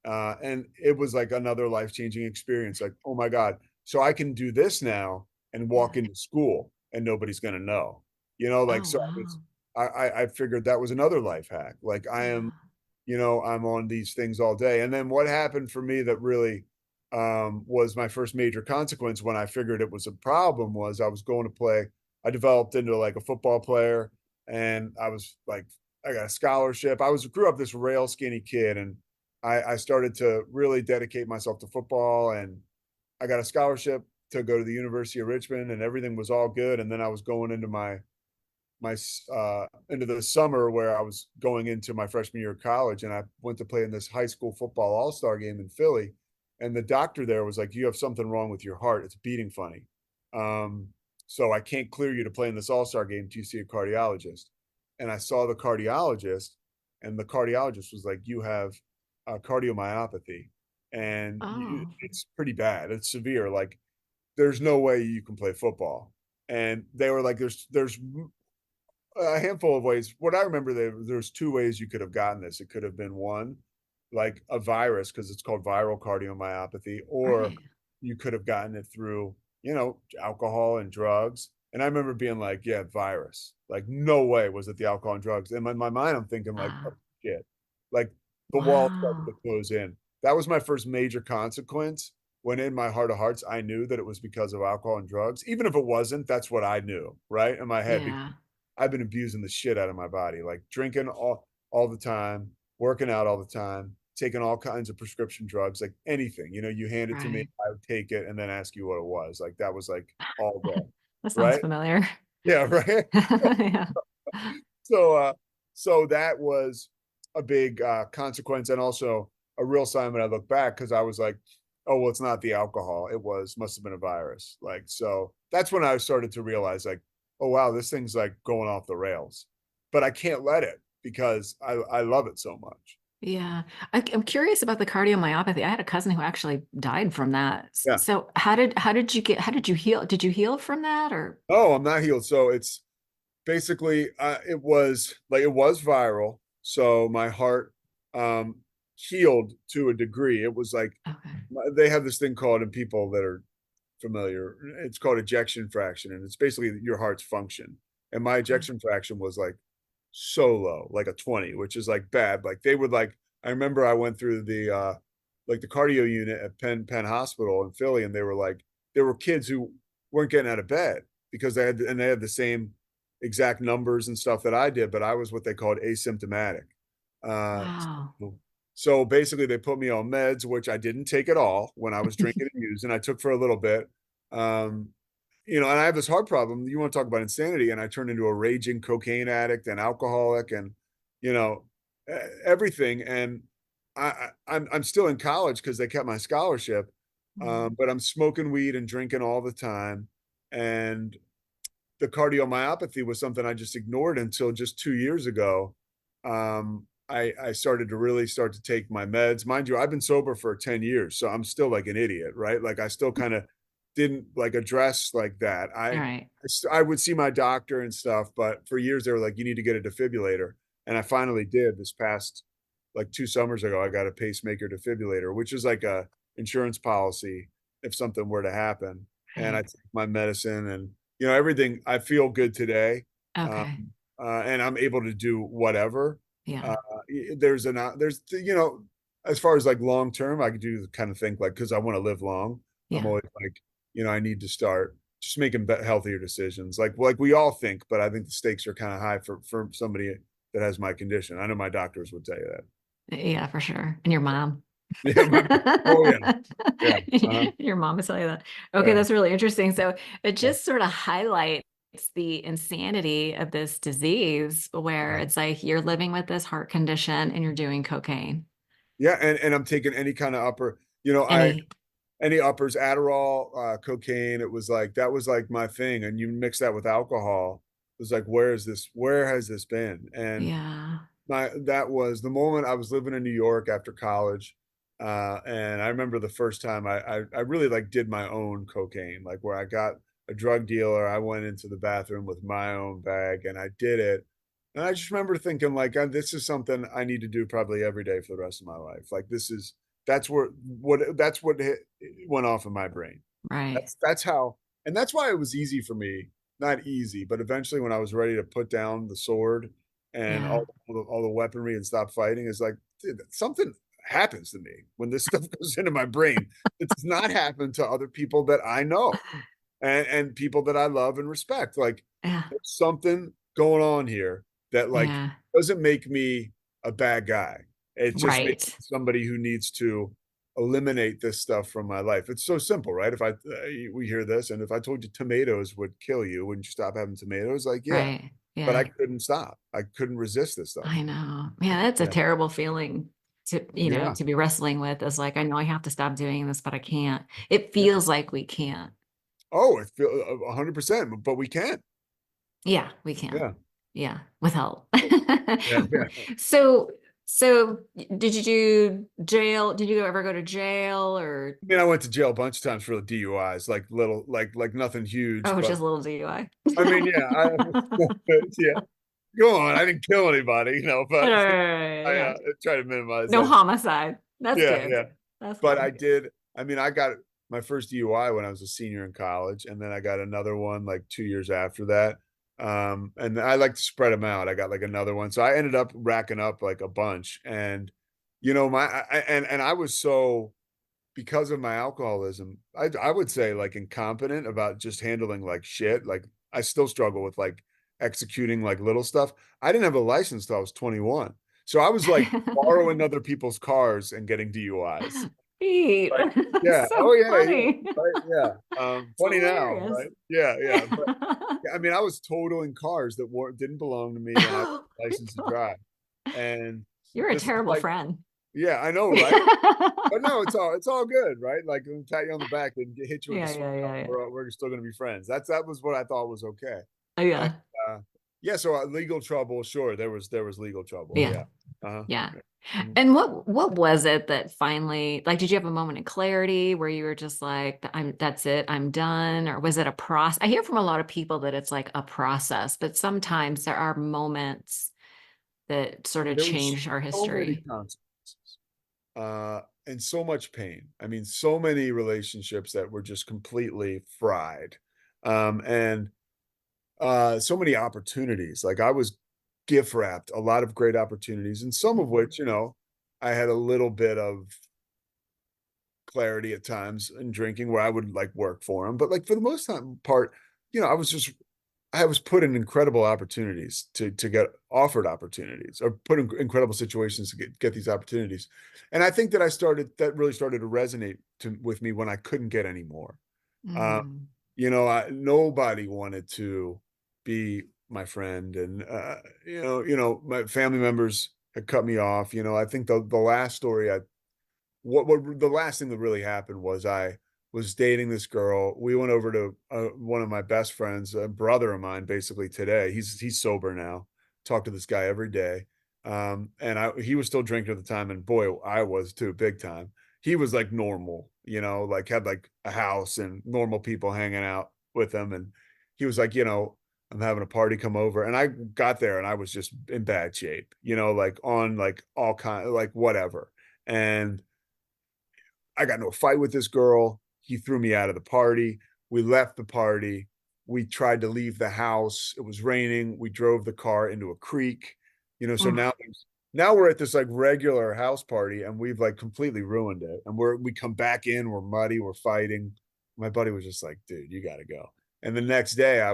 And it was like another life-changing experience. Like, oh my God, so I can do this now and walk
yeah.
into school and nobody's gonna know. Like
Oh,
so
wow.
I figured that was another life hack. Like
Yeah.
I'm on these things all day. And then what happened for me that really was my first major consequence when I figured it was a problem was I was going to play. I developed into like a football player, and I was like, I got a scholarship. Grew up this rail skinny kid, and I started to really dedicate myself to football, and I got a scholarship to go to the University of Richmond, and everything was all good. And then I was going into my into the summer where I was going into my freshman year of college, and I went to play in this high school football all-star game in Philly. And the doctor there was like, "You have something wrong with your heart. It's beating funny. Um, so I can't clear you to play in this all-star game till you see a cardiologist." And I saw the cardiologist, and the cardiologist was like, "You have cardiomyopathy, and
Oh,
it's pretty bad. It's severe. Like, there's no way you can play football." And they were like, "There's a handful of ways. What I remember, there's two ways you could have gotten this. It could have been one, like a virus, because it's called viral cardiomyopathy, or
right.
you could have gotten it through, alcohol and drugs. And I remember being like, yeah, virus. Like, no way was it the alcohol and drugs. And in my mind, I'm thinking like,
Wow.
oh shit, like the wall started
Wow.
to close in. That was my first major consequence. When in my heart of hearts, I knew that it was because of alcohol and drugs. Even if it wasn't, that's what I knew, right? In my head, because
Yeah.
I've been abusing the shit out of my body, like drinking all the time, working out all the time, taking all kinds of prescription drugs, like anything. You hand it to me,
Right.
I would take it and then ask you what it was. Like that was like all day,
That sounds
right?
familiar.
Yeah, right.
Yeah.
So so that was a big consequence, and also a real sign when I look back, because I was like, oh well, it's not the alcohol. It must have been a virus. Like, so that's when I started to realize like, oh wow, this thing's like going off the rails. But I can't let it because I love it so much.
Yeah. I'm curious about the cardiomyopathy. I had a cousin who actually died from that.
Yeah.
So how did you heal? Did you heal from that or?
Oh, I'm not healed. So it's basically it was viral. So my heart um healed to a degree. It was like
Okay.
they have this thing called, in people that are familiar, it's called ejection fraction, and it's basically your heart's function. And my
Okay.
ejection fraction was like so low, like a 20, which is like bad. Like they would like, I remember I went through the cardio unit at Penn Hospital in Philly, and they were like, there were kids who weren't getting out of bed because they had the same exact numbers and stuff that I did, but I was what they called asymptomatic. Uh,
Wow.
so basically, they put me on meds, which I didn't take at all when I was drinking and using. I took for a little bit. Um, and I have this heart problem. You want to talk about insanity, and I turned into a raging cocaine addict and alcoholic, and you know everything. And I'm still in college because they kept my scholarship,
Mm.
but I'm smoking weed and drinking all the time. And the cardiomyopathy was something I just ignored until just 2 years ago. I started to really start to take my meds. Mind you, I've been sober for 10 years, so I'm still like an idiot, right? Like I still kind of didn't like address like that.
All right.
I would see my doctor and stuff, but for years they were like, you need to get a defibrillator. And I finally did this past like 2 summers ago. I got a pacemaker defibrillator, which is like a insurance policy if something were to happen. And I
Right.
take my medicine, and everything. I feel good today, um,
Okay.
and I'm able to do whatever. Uh,
Yeah.
there's as far as like long term, I could do kind of think like, because I want to live long. I'm
Yeah.
always like, I need to start just making healthier decisions, like we all think. But I think the stakes are kind of high for somebody that has my condition. I know my doctors would tell you that.
Yeah, for sure. And your mom.
Yeah, oh yeah, yeah,
Your mom will tell you that. Okay,
yeah,
that's really interesting. So it
yeah.
just sort of highlights the insanity of this disease where
Uh-huh.
it's like you're living with this heart condition and you're doing cocaine.
Yeah, and I'm taking any kind of upper,
Any,
any uppers, Adderall, cocaine. It was like, that was like my thing. And you mix that with alcohol. It was like, where has this been? And
Yeah.
that was the moment I was living in New York after college. And I remember the first time I really like did my own cocaine, like where I got a drug dealer. I went into the bathroom with my own bag and I did it. And I just remember thinking like, this is something I need to do probably every day for the rest of my life. Like that's what went off in my brain.
Right.
That's how, and that's why it was easy for me. Not easy, but eventually when I was ready to put down the sword and
Yeah.
all the weaponry and stop fighting, is like, dude, something happens to me when this stuff goes into my brain. It does not happen to other people that I know and people that I love and respect. Like
Yeah.
there's something going on here that like
Yeah.
doesn't make me a bad guy. It just makes
Right.
me somebody who needs to eliminate this stuff from my life. It's so simple, right? If we hear this, and if I told you tomatoes would kill you, wouldn't you stop having tomatoes? Like, yeah,
Right.
but I
Yeah.
couldn't stop. I couldn't resist this stuff.
I know. Man, that's a
Yeah,
terrible feeling to,
yeah,
to be wrestling with. Is like, I know I have to stop doing this, but I can't. It
yeah.
feels like we can't.
Oh, I feel 100%, but we can.
Yeah, we can.
Yeah,
Yeah, with help.
yeah, yeah.
So, so did you do jail? Did you ever go to jail or
I mean, I went to jail a bunch of times for the DUIs, like little, like nothing huge,
oh,
but
just a little DUI?
I mean, yeah, yeah. Go on, I didn't kill anybody, but I
Yeah.
try to minimize
No
that.
homicide. That's
Yeah,
good.
yeah.
That's
But
good.
I did. I mean, I got my first DUI when I was a senior in college, and then I got another one like 2 years after that. And I like to spread them out. I got like another one, so I ended up racking up like a bunch. And and I was so, because of my alcoholism, I would say like incompetent about just handling like shit. Like I still struggle with like executing like little stuff. I didn't have a license till I was 21. So I was like borrowing other people's cars and getting DUIs.
Pete,
Like,
that's
yeah. Oh
so
yeah, yeah.
funny.
Right. Yeah.
It's
Funny now,
hilarious.
right? Yeah, yeah. But yeah, I mean, I was totaling cars that didn't belong to me and I had a license to drive. And
You're a
this is
terrible
like,
friend.
yeah, I know, right? But no, it's all good, right? Like pat you on the back and hit you with the
Yeah,
sword
yeah,
belt.
yeah, yeah.
We're still gonna be friends. That was what I thought was okay. And
Yeah.
uh, yeah, so legal trouble, sure, there was legal trouble.
Yeah.
Yeah. Uh-huh.
Yeah.
Mhm.
And what was it that finally, like, did you have a moment of clarity where you were just like, that's it, I'm done? Or was it a process? I hear from a lot of people that it's like a process, but sometimes there are moments that sort of
There was
change our
so many
history.
consequences, and so much pain. I mean, so many relationships that were just completely fried, and so many opportunities. Like I was gift wrapped a lot of great opportunities, and some of
Mhm.
which, I had a little bit of clarity at times in drinking where I would like work for them. But like for the most part, I was put in incredible opportunities to get offered opportunities or put in incredible situations to get these opportunities. And I think that really started to resonate with me when I couldn't get any more. Uh,
Mm.
Nobody wanted to be my friend, and my family members had cut me off. I think the last story I what the last thing that really happened was I was dating this girl. We went over to one of my best friends, a brother of mine, basically today. He's sober now. Talk to this guy every day. And he was still drinking at the time, and boy, I was too, big time. He was like normal, like had like a house and normal people hanging out with him. And he was like, I'm having a party, come over. And I got there and I was just in bad shape, like on like all kind like whatever. And I got into a fight with this girl. He threw me out of the party. We left the party. We tried to leave the house. It was raining. We drove the car into a creek. So
Oof.
now we're at this like regular house party and we've like completely ruined it. And we come back in, we're muddy, we're fighting. My buddy was just like, dude, you got to go. And the next day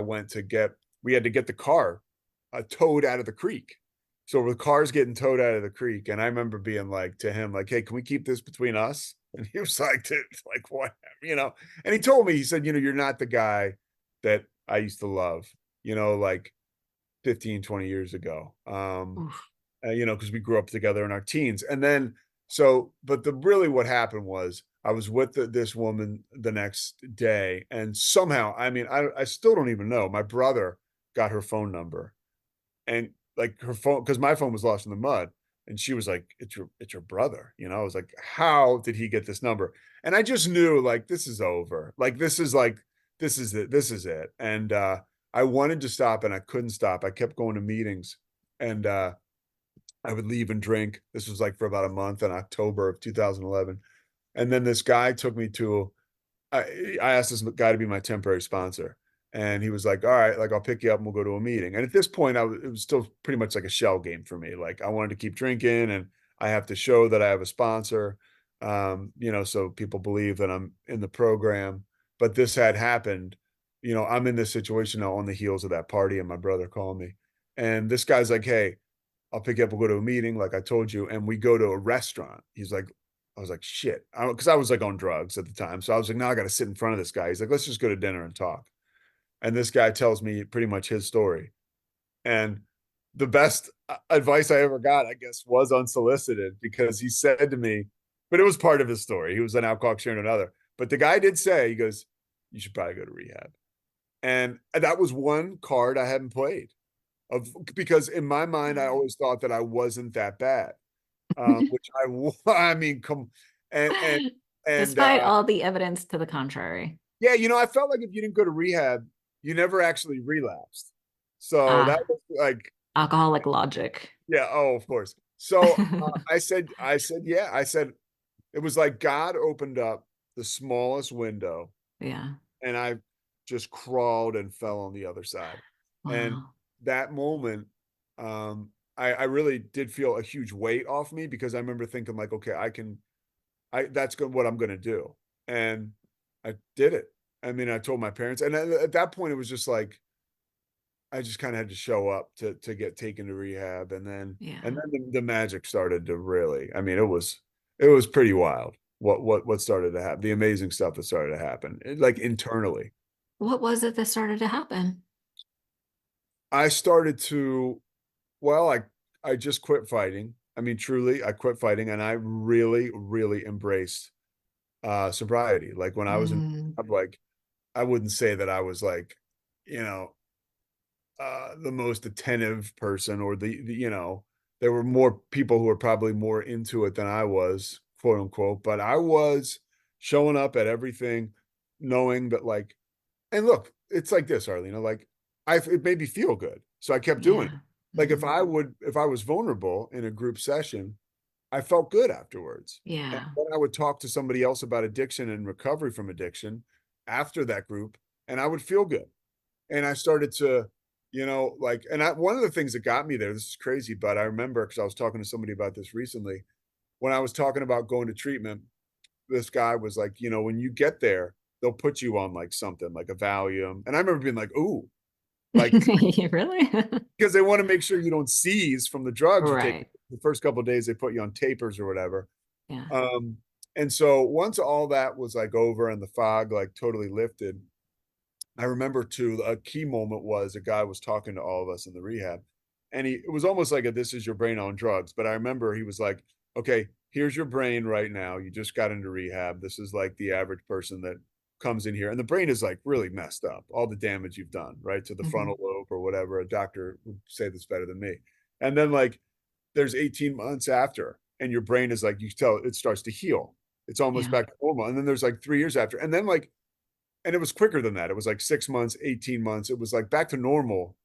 we had to get the car towed out of the creek. So the car's getting towed out of the creek. And I remember being like to him, like, hey, can we keep this between us? And he was like, dude, like what, And he told me, he said, you're not the guy that I used to love, like 15, 20 years ago.
Oof.
Because we grew up together in our teens. And then, but what happened was I was with this woman the next day, and somehow, I mean, I still don't even know. My brother got her phone number, and like her phone, because my phone was lost in the mud, and she was like, it's your brother. I was like, how did he get this number? And I just knew like this is over. Like this is it. This is it. And I wanted to stop and I couldn't stop. I kept going to meetings, and I would leave and drink. This was like for about a month in October of 2011. And then this guy took me to I asked this guy to be my temporary sponsor, and he was like, "All right, like I'll pick you up and we'll go to a meeting." And at this point, it was still pretty much like a shell game for me. Like I wanted to keep drinking, and I have to show that I have a sponsor, so people believe that I'm in the program. But this had happened. I'm in this situation now on the heels of that party, and my brother called me, and this guy's like, "Hey, I'll pick you up. We'll go to a meeting, like I told you." And we go to a restaurant. He's like, I was like, shit. Because I was like on drugs at the time. So I was like, now I got to sit in front of this guy. He's like, let's just go to dinner and talk. And this guy tells me pretty much his story. And the best advice I ever got, I guess, was unsolicited, because he said to me, but it was part of his story. He was an alcoholic sharing another. But the guy did say, he goes, you should probably go to rehab. And that was one card I hadn't played because in my mind, I always thought that I wasn't that bad. Which I mean, come and and
Despite all the evidence to the contrary.
yeah, I felt like if you didn't go to rehab, you never actually relapsed. So that
Ah,
was like,
alcoholic logic.
yeah, oh, of course. So yeah, I said it was like God opened up the smallest window,
Yeah.
and I just crawled and fell on the other side. And
Wow.
that moment, I really did feel a huge weight off me, because I remember thinking like, okay, that's good, what I'm going to do. And I did it. I mean, I told my parents, and at that point, it was just like, I just kind of had to show up to get taken to rehab. And then,
Yeah.
the magic started to really, I mean, it was pretty wild. What started to happen, the amazing stuff that started to happen, like internally.
What was it that started to happen?
I started to, well, I just quit fighting. I mean, truly, I quit fighting, and I really, really embraced sobriety. Like when I was in,
Mm,
like, I wouldn't say that I was like, you know, the most attentive person, or there were more people who were probably more into it than I was, quote unquote. But I was showing up at everything, knowing that like, and look, it's like this, Arlena, like it made me feel good. So I kept doing it.
yeah.
Like
Hmm.
if I was vulnerable in a group session, I felt good afterwards. And
Yeah.
then I would talk to somebody else about addiction and recovery from addiction after that group, and I would feel good. And I started to, like, and one of the things that got me there, this is crazy, but I remember, because I was talking to somebody about this recently, when I was talking about going to treatment, this guy was like, when you get there, they'll put you on like something like a Valium. And I remember being like, ooh, like,
Really?
because they want to make sure you don't seize from the drugs you take.
Right.
The first couple of days, they put you on tapers or whatever.
Yeah.
Um, and so once all that was like over and the fog like totally lifted, I remember too, a key moment was a guy was talking to all of us in the rehab, and it was almost like this is your brain on drugs. But I remember he was like, okay, here's your brain right now. You just got into rehab. This is like the average person that comes in here. And the brain is like really messed up, all the damage you've done, right? To the
Hmm.
frontal lobe or whatever. A doctor would say this better than me. And then like there's 18 months after, and your brain is like, you tell it starts to heal. It's almost
Yeah.
back to normal. And then there's like 3 years after. And then like, and it was quicker than that. It was like 6 months, 18 months. It was like back to normal.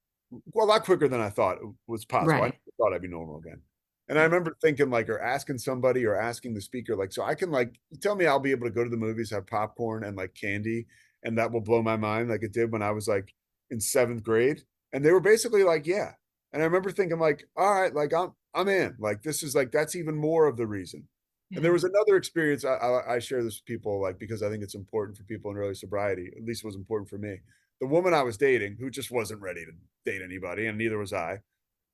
Well, a lot quicker than I thought it was possible. I
Right.
never thought I'd be normal again. And I
Yeah.
remember thinking like, or asking somebody or asking the speaker, like, so I can like, you tell me I'll be able to go to the movies, have popcorn and like candy, and that will blow my mind like it did when I was like in seventh grade. And they were basically like, yeah. And I remember thinking like, all right, like I'm in. Like this is like that's even more of the reason. And there
Yeah.
was another experience I share this with people, like, because I think it's important for people in early sobriety. At least it was important for me. The woman I was dating, who just wasn't ready to date anybody, and neither was I.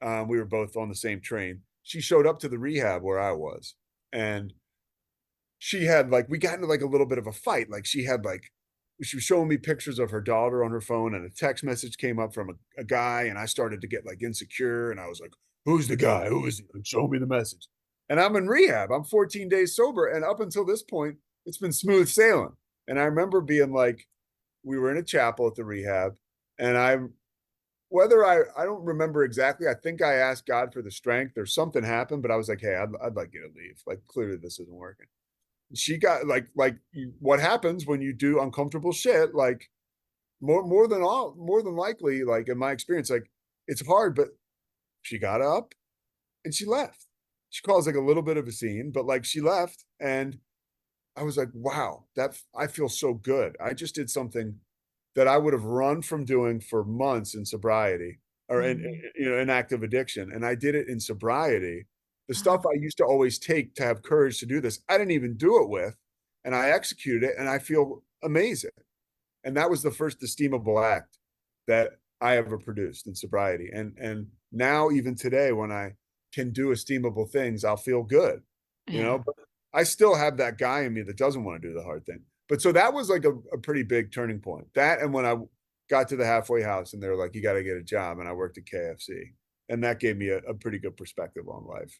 We were both on the same train. She showed up to the rehab where I was, and she had like we got into like a little bit of a fight. Like she was showing me pictures of her daughter on her phone, and a text message came up from a guy, and I started to get like insecure, and I was like, "Who's the guy? Who is he? Show me the message." And I'm in rehab. I'm 14 days sober, and up until this point, it's been smooth sailing. And I remember being like, we were in a chapel at the rehab, and I don't remember exactly. I think I asked God for the strength or something happened, but I was like, hey, I'd like you to leave. Like, clearly this isn't working. She got like what happens when you do uncomfortable shit, like more than likely, like in my experience, like it's hard, but she got up and she left. She caused like a little bit of a scene, but like she left, and I was like, wow, that I feel so good. I just did something that I would have run from doing for months in sobriety or
Mm.
in active addiction. And I did it in sobriety. The stuff
Wow.
I used to always take to have courage to do this, I didn't even do it with. And I executed it, and I feel amazing. And that was the first esteemable act that I ever produced in sobriety. And now, even today, when I can do esteemable things, I'll feel good,
Yeah.
but I still have that guy in me that doesn't want to do the hard thing. But so that was like a pretty big turning point. That, and when I got to the halfway house and they were like, you got to get a job. And I worked at KFC. And that gave me a pretty good perspective on life.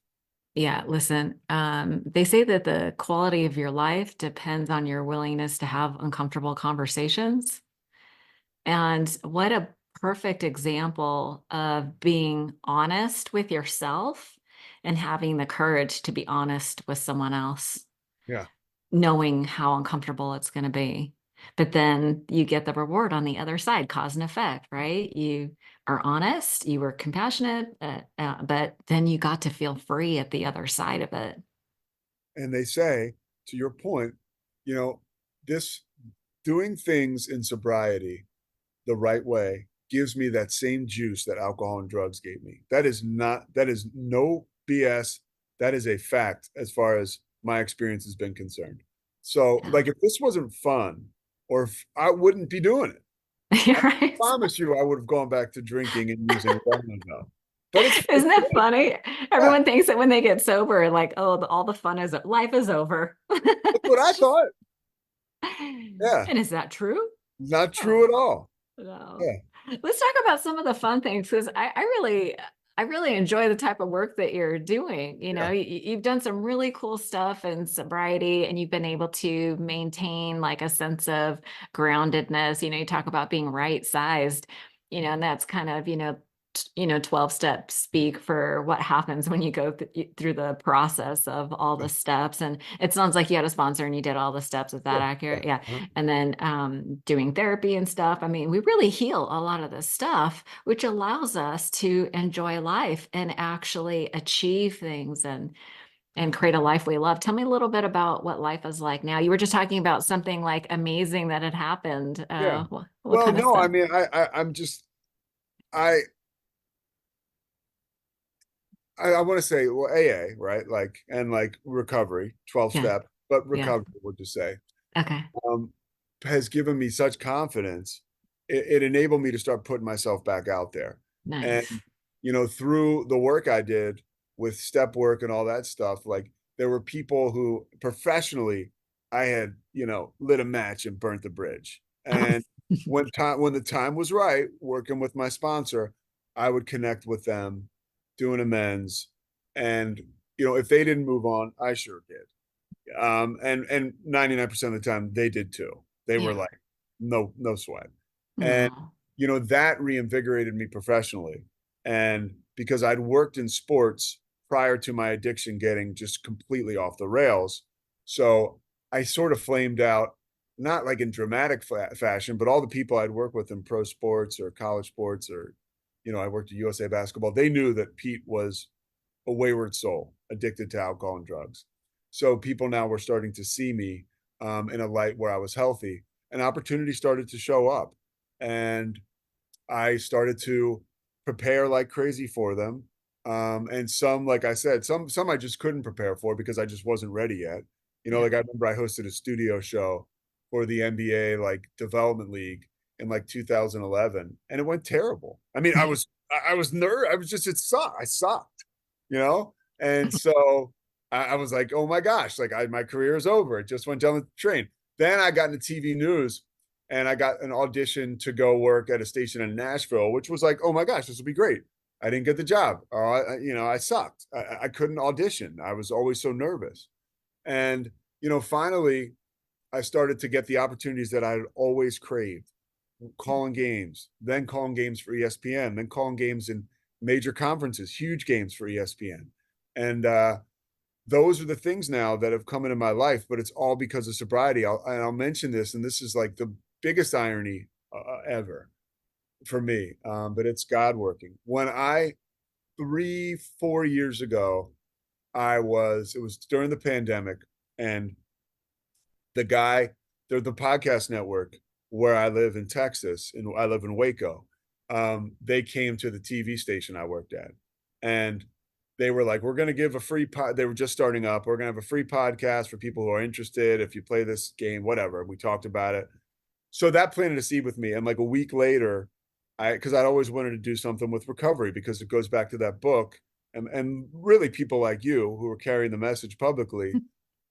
Yeah, listen, they say that the quality of your life depends on your willingness to have uncomfortable conversations. And what a perfect example of being honest with yourself and having the courage to be honest with someone else,
Yeah.
knowing how uncomfortable it's going to be. But then you get the reward on the other side, cause and effect, right? You are honest, you were compassionate, but then you got to feel free at the other side of it.
And they say, to your point, you know, this doing things in sobriety the right way gives me that same juice that alcohol and drugs gave me. That is no BS. That is a fact as far as my experience has been concerned. So,
Yeah.
like, if this wasn't fun, or if I wouldn't be doing it, I
Right.
promise you, I would have gone back to drinking and using long ago. But it's
Isn't that funny?
yeah,
Everyone thinks that when they get sober, like, oh, all the fun is life is over.
that's what I
It's just,
thought. Yeah,
and is that true?
not true at
Oh,
all.
no.
Yeah,
Let's talk about some of the fun things because I really enjoy the type of work that you're doing. You
yeah,
know, you've done some really cool stuff in sobriety and you've been able to maintain like a sense of groundedness. You know, you talk about being right sized, and that's kind of, 12 step speak for what happens when you go through the process of all the steps. And it sounds like you had a sponsor and you did all the steps. Is that
yeah, yeah.
accurate? Yeah.
Uh-huh.
And then doing therapy and stuff. I mean, we really heal a lot of this stuff, which allows us to enjoy life and actually achieve things and create a life we love. Tell me a little bit about what life is like now. You were just talking about something like amazing that had happened.
Yeah.
What
Well,
kind of
no, I
stuff?
mean, I'm just, I, I want to say, well, AA, right? Like, and like recovery, 12
Yeah.
step, but
Yeah.
recovery, would you say,
Okay.
um, has given me such confidence. It enabled me to start putting myself back out there. And,
Nice.
through the work I did with step work and all that stuff, like there were people who professionally I had, lit a match and burnt the bridge. And when the time was right, working with my sponsor, I would connect with them, doing amends. And, if they didn't move on, I sure did. And 99% of the time they did too. They were
Yeah.
like, no sweat. And,
No.
that reinvigorated me professionally. And because I'd worked in sports prior to my addiction getting just completely off the rails. So I sort of flamed out, not like in dramatic fashion, but all the people I'd worked with in pro sports or college sports, or, I worked at USA basketball. They knew that Pete was a wayward soul addicted to alcohol and drugs. So people now were starting to see me in a light where I was healthy, and opportunity started to show up. And I started to prepare like crazy for them. And some, like I said, some I just couldn't prepare for because I just wasn't ready yet.
Yeah.
Like I remember I hosted a studio show for the NBA like development league in like 2011, and it went terrible. I mean, I was nervous. I was just it sucked. I sucked, you know. And so I was like, oh my gosh, like my career is over. It just went down the train. Then I got into TV news and I got an audition to go work at a station in Nashville, which was like, oh my gosh, this will be great. I didn't get the job. I sucked. I couldn't audition. I was always so nervous. And, finally, I started to get the opportunities that I'd always craved, calling games, then calling games for ESPN, then calling games in major conferences, huge games for ESPN. And those are the things now that have come into my life, but it's all because of sobriety. I'll mention this, and this is like the biggest irony ever for me, but it's God working. When I 3, 4 years ago, it was during the pandemic, and the guy, the podcast network where I live in Texas, and I live in Waco, they came to the TV station I worked at, and they were like, "We're going to give a free pod." They were just starting up. We're going to have a free podcast for people who are interested. If you play this game, whatever. We talked about it. So that planted a seed with me, and like a week later, because I'd always wanted to do something with recovery because it goes back to that book, and really people like you who are carrying the message publicly,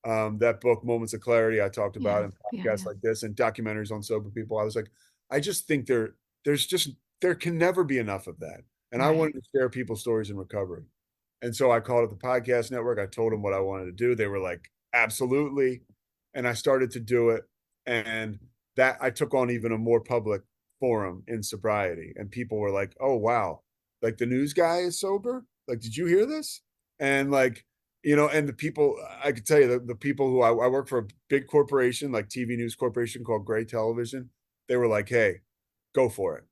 that book, Moments of Clarity, I talked about
Yeah.
in
Yeah.
podcasts
Yeah.
like this and documentaries on sober people. I was like, I just think there can never be enough of that. And I
Right.
wanted to share people's stories in recovery. And so I called it the podcast network. I told them what I wanted to do. They were like, absolutely. And I started to do it. And that I took on even a more public forum in sobriety. And people were like, oh, wow, like the news guy is sober. Like, did you hear this? And like, and the people, I could tell you the people who I work for a big corporation, like TV news corporation called Gray Television. They were like, hey, go for it.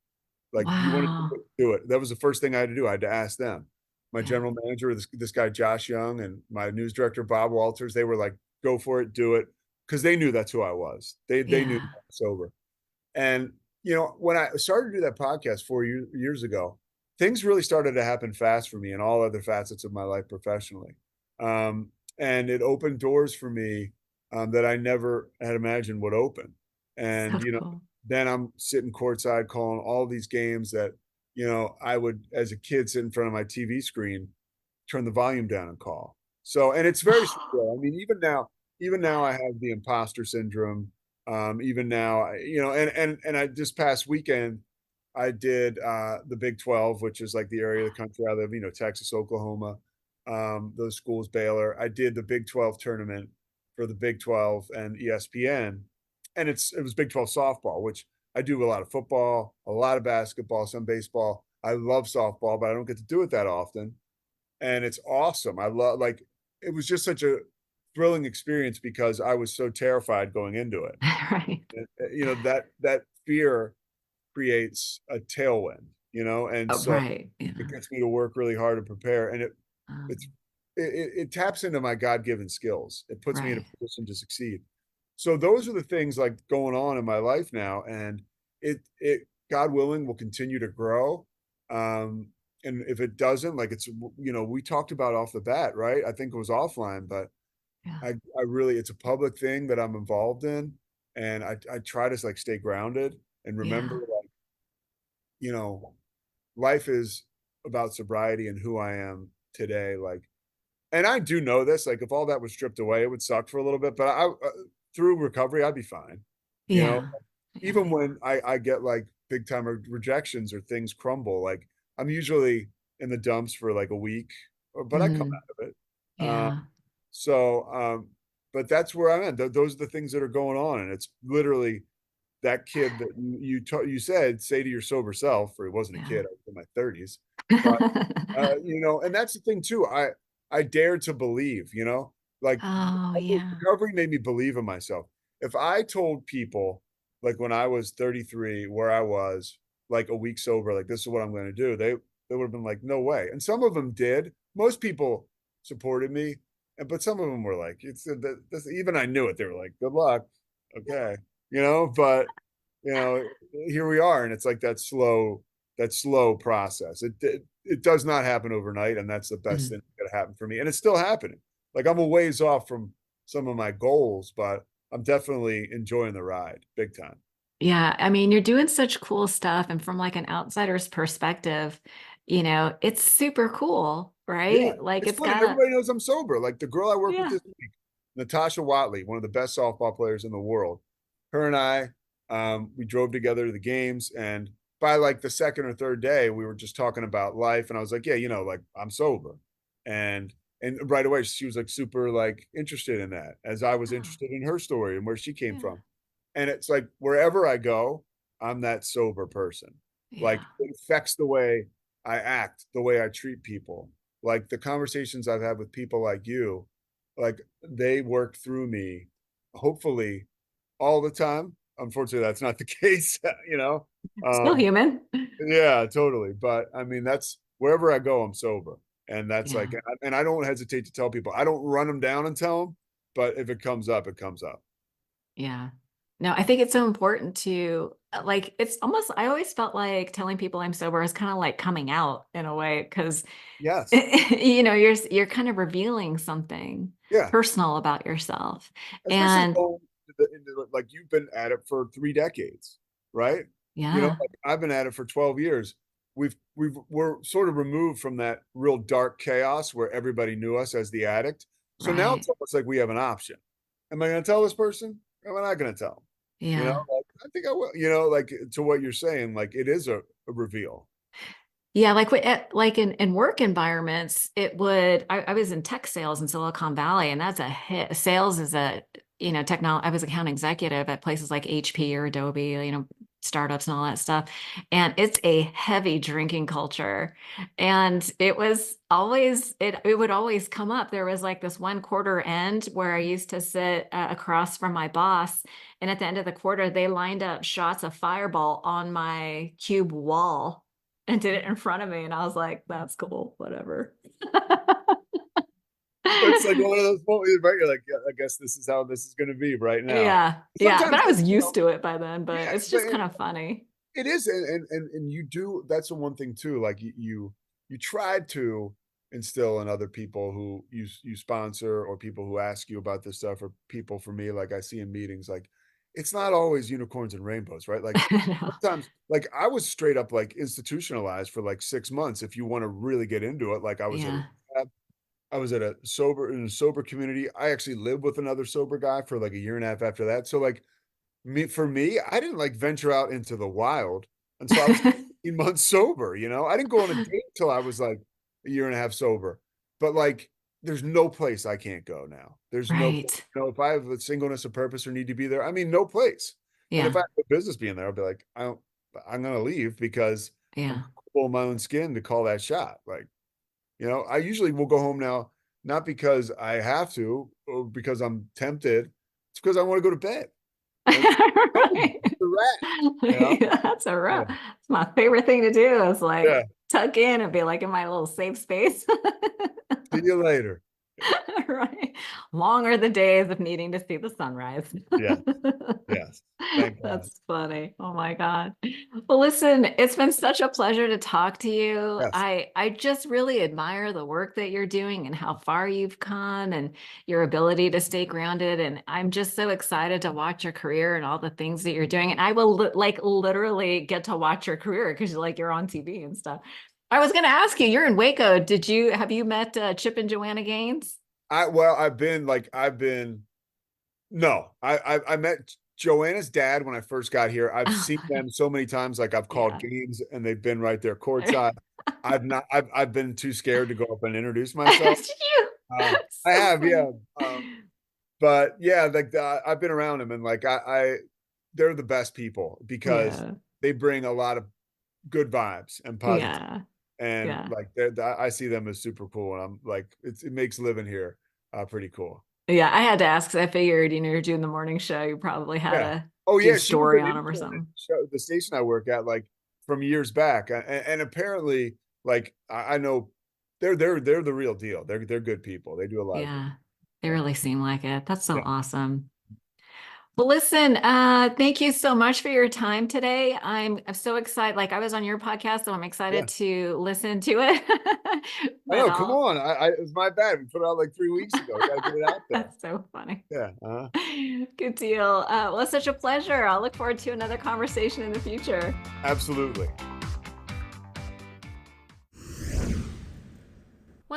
Like, you want to
Wow.
do it. That was the first thing I had to do. I had to ask them. My
Yeah.
general manager, this guy, Josh Young, and my news director, Bob Walters, they were like, go for it, do it. Cause they knew that's who I was. They knew
Yeah.
I was sober. And, when I started to do that podcast 4 years ago, things really started to happen fast for me in all other facets of my life professionally. Um, and it opened doors for me that I never had imagined would open.
So
And,
cool.
then I'm sitting courtside calling all these games that, I would, as a kid, sit in front of my TV screen, turn the volume down and call. So, and it's very surreal. I mean, even now I have the imposter syndrome. Even now, and I this past weekend, I did the Big 12, which is like the area of the country I live, Texas, Oklahoma, those schools, Baylor. I did the Big 12 tournament for the Big 12 and ESPN, and it was Big 12 softball, which I do a lot of football, a lot of basketball, some baseball. I love softball, but I don't get to do it that often, and it's awesome. I love like it was just such a thrilling experience because I was so terrified going into it.
Right.
That fear creates a tailwind, and so
Right. Yeah.
it gets me to work really hard to prepare, and it's
Um,
it taps into my God-given skills. It puts me in a
right.
position to succeed. So those are the things like going on in my life now, and it God willing will continue to grow. Um, and if it doesn't, like we talked about off the bat, right? I think it was offline, but
Yeah.
I really it's a public thing that I'm involved in, and I try to like stay grounded and remember
Yeah.
like, you know, life is about sobriety and who I am today. Like, and I do know this, like if all that was stripped away, it would suck for a little bit, but through recovery, I'd be fine. You know,
Yeah. Yeah.
even when I get like big time rejections or things crumble, like I'm usually in the dumps for like a week, but I come
Mm,
out of it. Um,
yeah.
so, but that's where I'm at. Those are the things that are going on, and it's literally that kid that you said say to your sober self, or he wasn't a
Yeah.
kid, I was in my 30s, but and that's the thing too. I dared to believe, like
Oh, yeah.
recovery made me believe in myself. If I told people like when I was 33 where I was like a week sober, like this is what I'm going to do, they would have been like, no way. And some of them did. Most people supported me, but some of them were like, even I knew it. They were like, good luck, okay, but here we are, and it's like that slow process. It does not happen overnight, and that's the best
Mhm.
thing that could happen for me. And it's still happening. Like I'm a ways off from some of my goals, but I'm definitely enjoying the ride big time.
Yeah, I mean, you're doing such cool stuff, and from like an outsider's perspective, it's super cool,
Yeah,
right? Like
it's
it's
fun, and
got
everybody knows I'm sober. Like the girl I work with
yeah.
this week, Natasha Watley, one of the best softball players in the world. Her and I, we drove together to the games, and by like the second or third day, we were just talking about life, and I was like, yeah, like I'm sober, and And right away, she was like super like interested in that, as I was
Oh,
interested in her story and where she came
yeah.
from. And it's like wherever I go, I'm that sober person.
Yeah.
Like it affects the way I act, the way I treat people. Like the conversations I've had with people like you, like they work through me, hopefully all the time. Unfortunately, that's not the case, you know.
Still
Um,
human.
yeah, totally. But I mean, that's wherever I go, I'm sober. And that's like,
Yeah.
and I don't hesitate to tell people. I don't run them down and tell them, but if it comes up, it comes up.
Yeah. No, I think it's so important to like it's almost I always felt like telling people I'm sober is kind of like coming out in a way because
Yes.
you're kind of revealing something
Yeah.
personal about yourself.
Especially
And
going into like you've been at it for 3 decades, right? You know,
yeah,
like I've been at it for 12 years. We're sort of removed from that real dark chaos where everybody knew us as the addict. So now
right.
it's almost like we have an option. Am I going to tell this person? Am I not going to tell them? You know,
Yeah.
like, I think I will. You know, like to what you're saying, like it is a reveal.
Yeah, like in work environments, it would. I was in tech sales in Silicon Valley, and that's a hit. Sales is a technology. I was account executive at places like HP or Adobe, startups and all that stuff, and it's a heavy drinking culture. And it would always come up. There was like this one quarter end where I used to sit across from my boss, and at the end of the quarter, they lined up shots of Fireball on my cube wall and did it in front of me. And I was like, that's cool, whatever.
It's like one of those moments, right? You're like, yeah, I guess this is how this is going to be right now.
Yeah. Yeah. But
Sometimes,
I
like,
was used to it by then, but
yeah,
it's
but
just kind of funny.
it is, and you do. That's the one thing too. Like you tried to instill in other people who you sponsor, or people who ask you about this stuff, or people for me, like I see in meetings, like it's not always unicorns and rainbows, right? Like
No.
sometimes, like I was straight up like institutionalized for like 6 months. If you want to really get into it, like I was at a
Yeah.
rehab, I was at a sober community. I actually lived with another sober guy for like a year and a half after that. So like for me, I didn't like venture out into the wild until I was 18 months sober. You know, I didn't go on a date till I was like a year and a half sober. But like, there's no place I can't go now. There's no,
Right.
if I have a singleness of purpose or need to be there, I mean, no place. And if
Yeah.
I have a business being there, I'll be like, I'm gonna leave because I'm
Yeah.
comfortable in my own skin to call that shot. Like, you know, I usually will go home now, not because I have to or because I'm tempted. It's because I want to go to bed. And cozy,
Right.
the rat, you know?
Yeah, that's a
Yeah.
rough. It's my favorite thing to do is
Yeah.
like tuck in and be like in my little safe space.
See you later.
Right. Long are the days of needing to see the sunrise.
Yes. Yes. Thank God.
That's funny. Oh my God. Well, listen, it's been such a pleasure to talk to you.
Yes.
I just really admire the work that you're doing and how far you've come and your ability to stay grounded. And I'm just so excited to watch your career and all the things that you're doing. And I will like literally get to watch your career because you're on TV and stuff. I was going to ask you, you're in Waco. Have you met Chip and Joanna Gaines?
I've been no, I met Joanna's dad when I first got here. I've seen them so many times, like I've called
Yeah.
games and they've been right there courtside. I've been too scared to go up and introduce myself.
You.
I
So
have,
funny.
yeah. But yeah, like I've been around them, and like they're the best people because
Yeah.
they bring a lot of good vibes and positive,
Yeah.
and
Yeah.
like I see them as super cool, and I'm like it makes living here pretty cool.
Yeah. I had to ask 'cause I figured, you're doing the morning show. You probably had
Yeah.
a
Oh
good
yeah, she was
story
an
on them or
intern at
something.
the station I work at, like from years back, and apparently, like I know they're the real deal. They're good people. They do a lot of good.
Yeah. They
Yeah.
really seem like it. That's so
Yeah.
awesome. Well, listen, thank you so much for your time today. I'm so excited. Like I was on your podcast, so I'm
Yeah.
excited to listen to it.
I
But
know. Come
I'll
on. It was my bad. We put it out like 3 weeks ago. We got to get it out there.
That's so funny.
Yeah.
Good deal. Well, it's such a pleasure. I'll look forward to another conversation in the future.
Absolutely.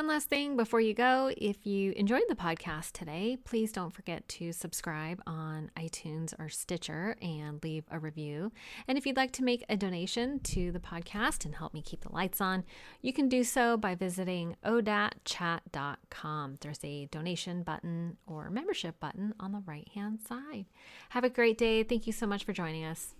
One last thing before you go, if you enjoyed the podcast today, please don't forget to subscribe on iTunes or Stitcher and leave a review. And if you'd like to make a donation to the podcast and help me keep the lights on, you can do so by visiting odatchat.com. There's a donation button or membership button on the right-hand side. Have a great day. Thank you so much for joining us.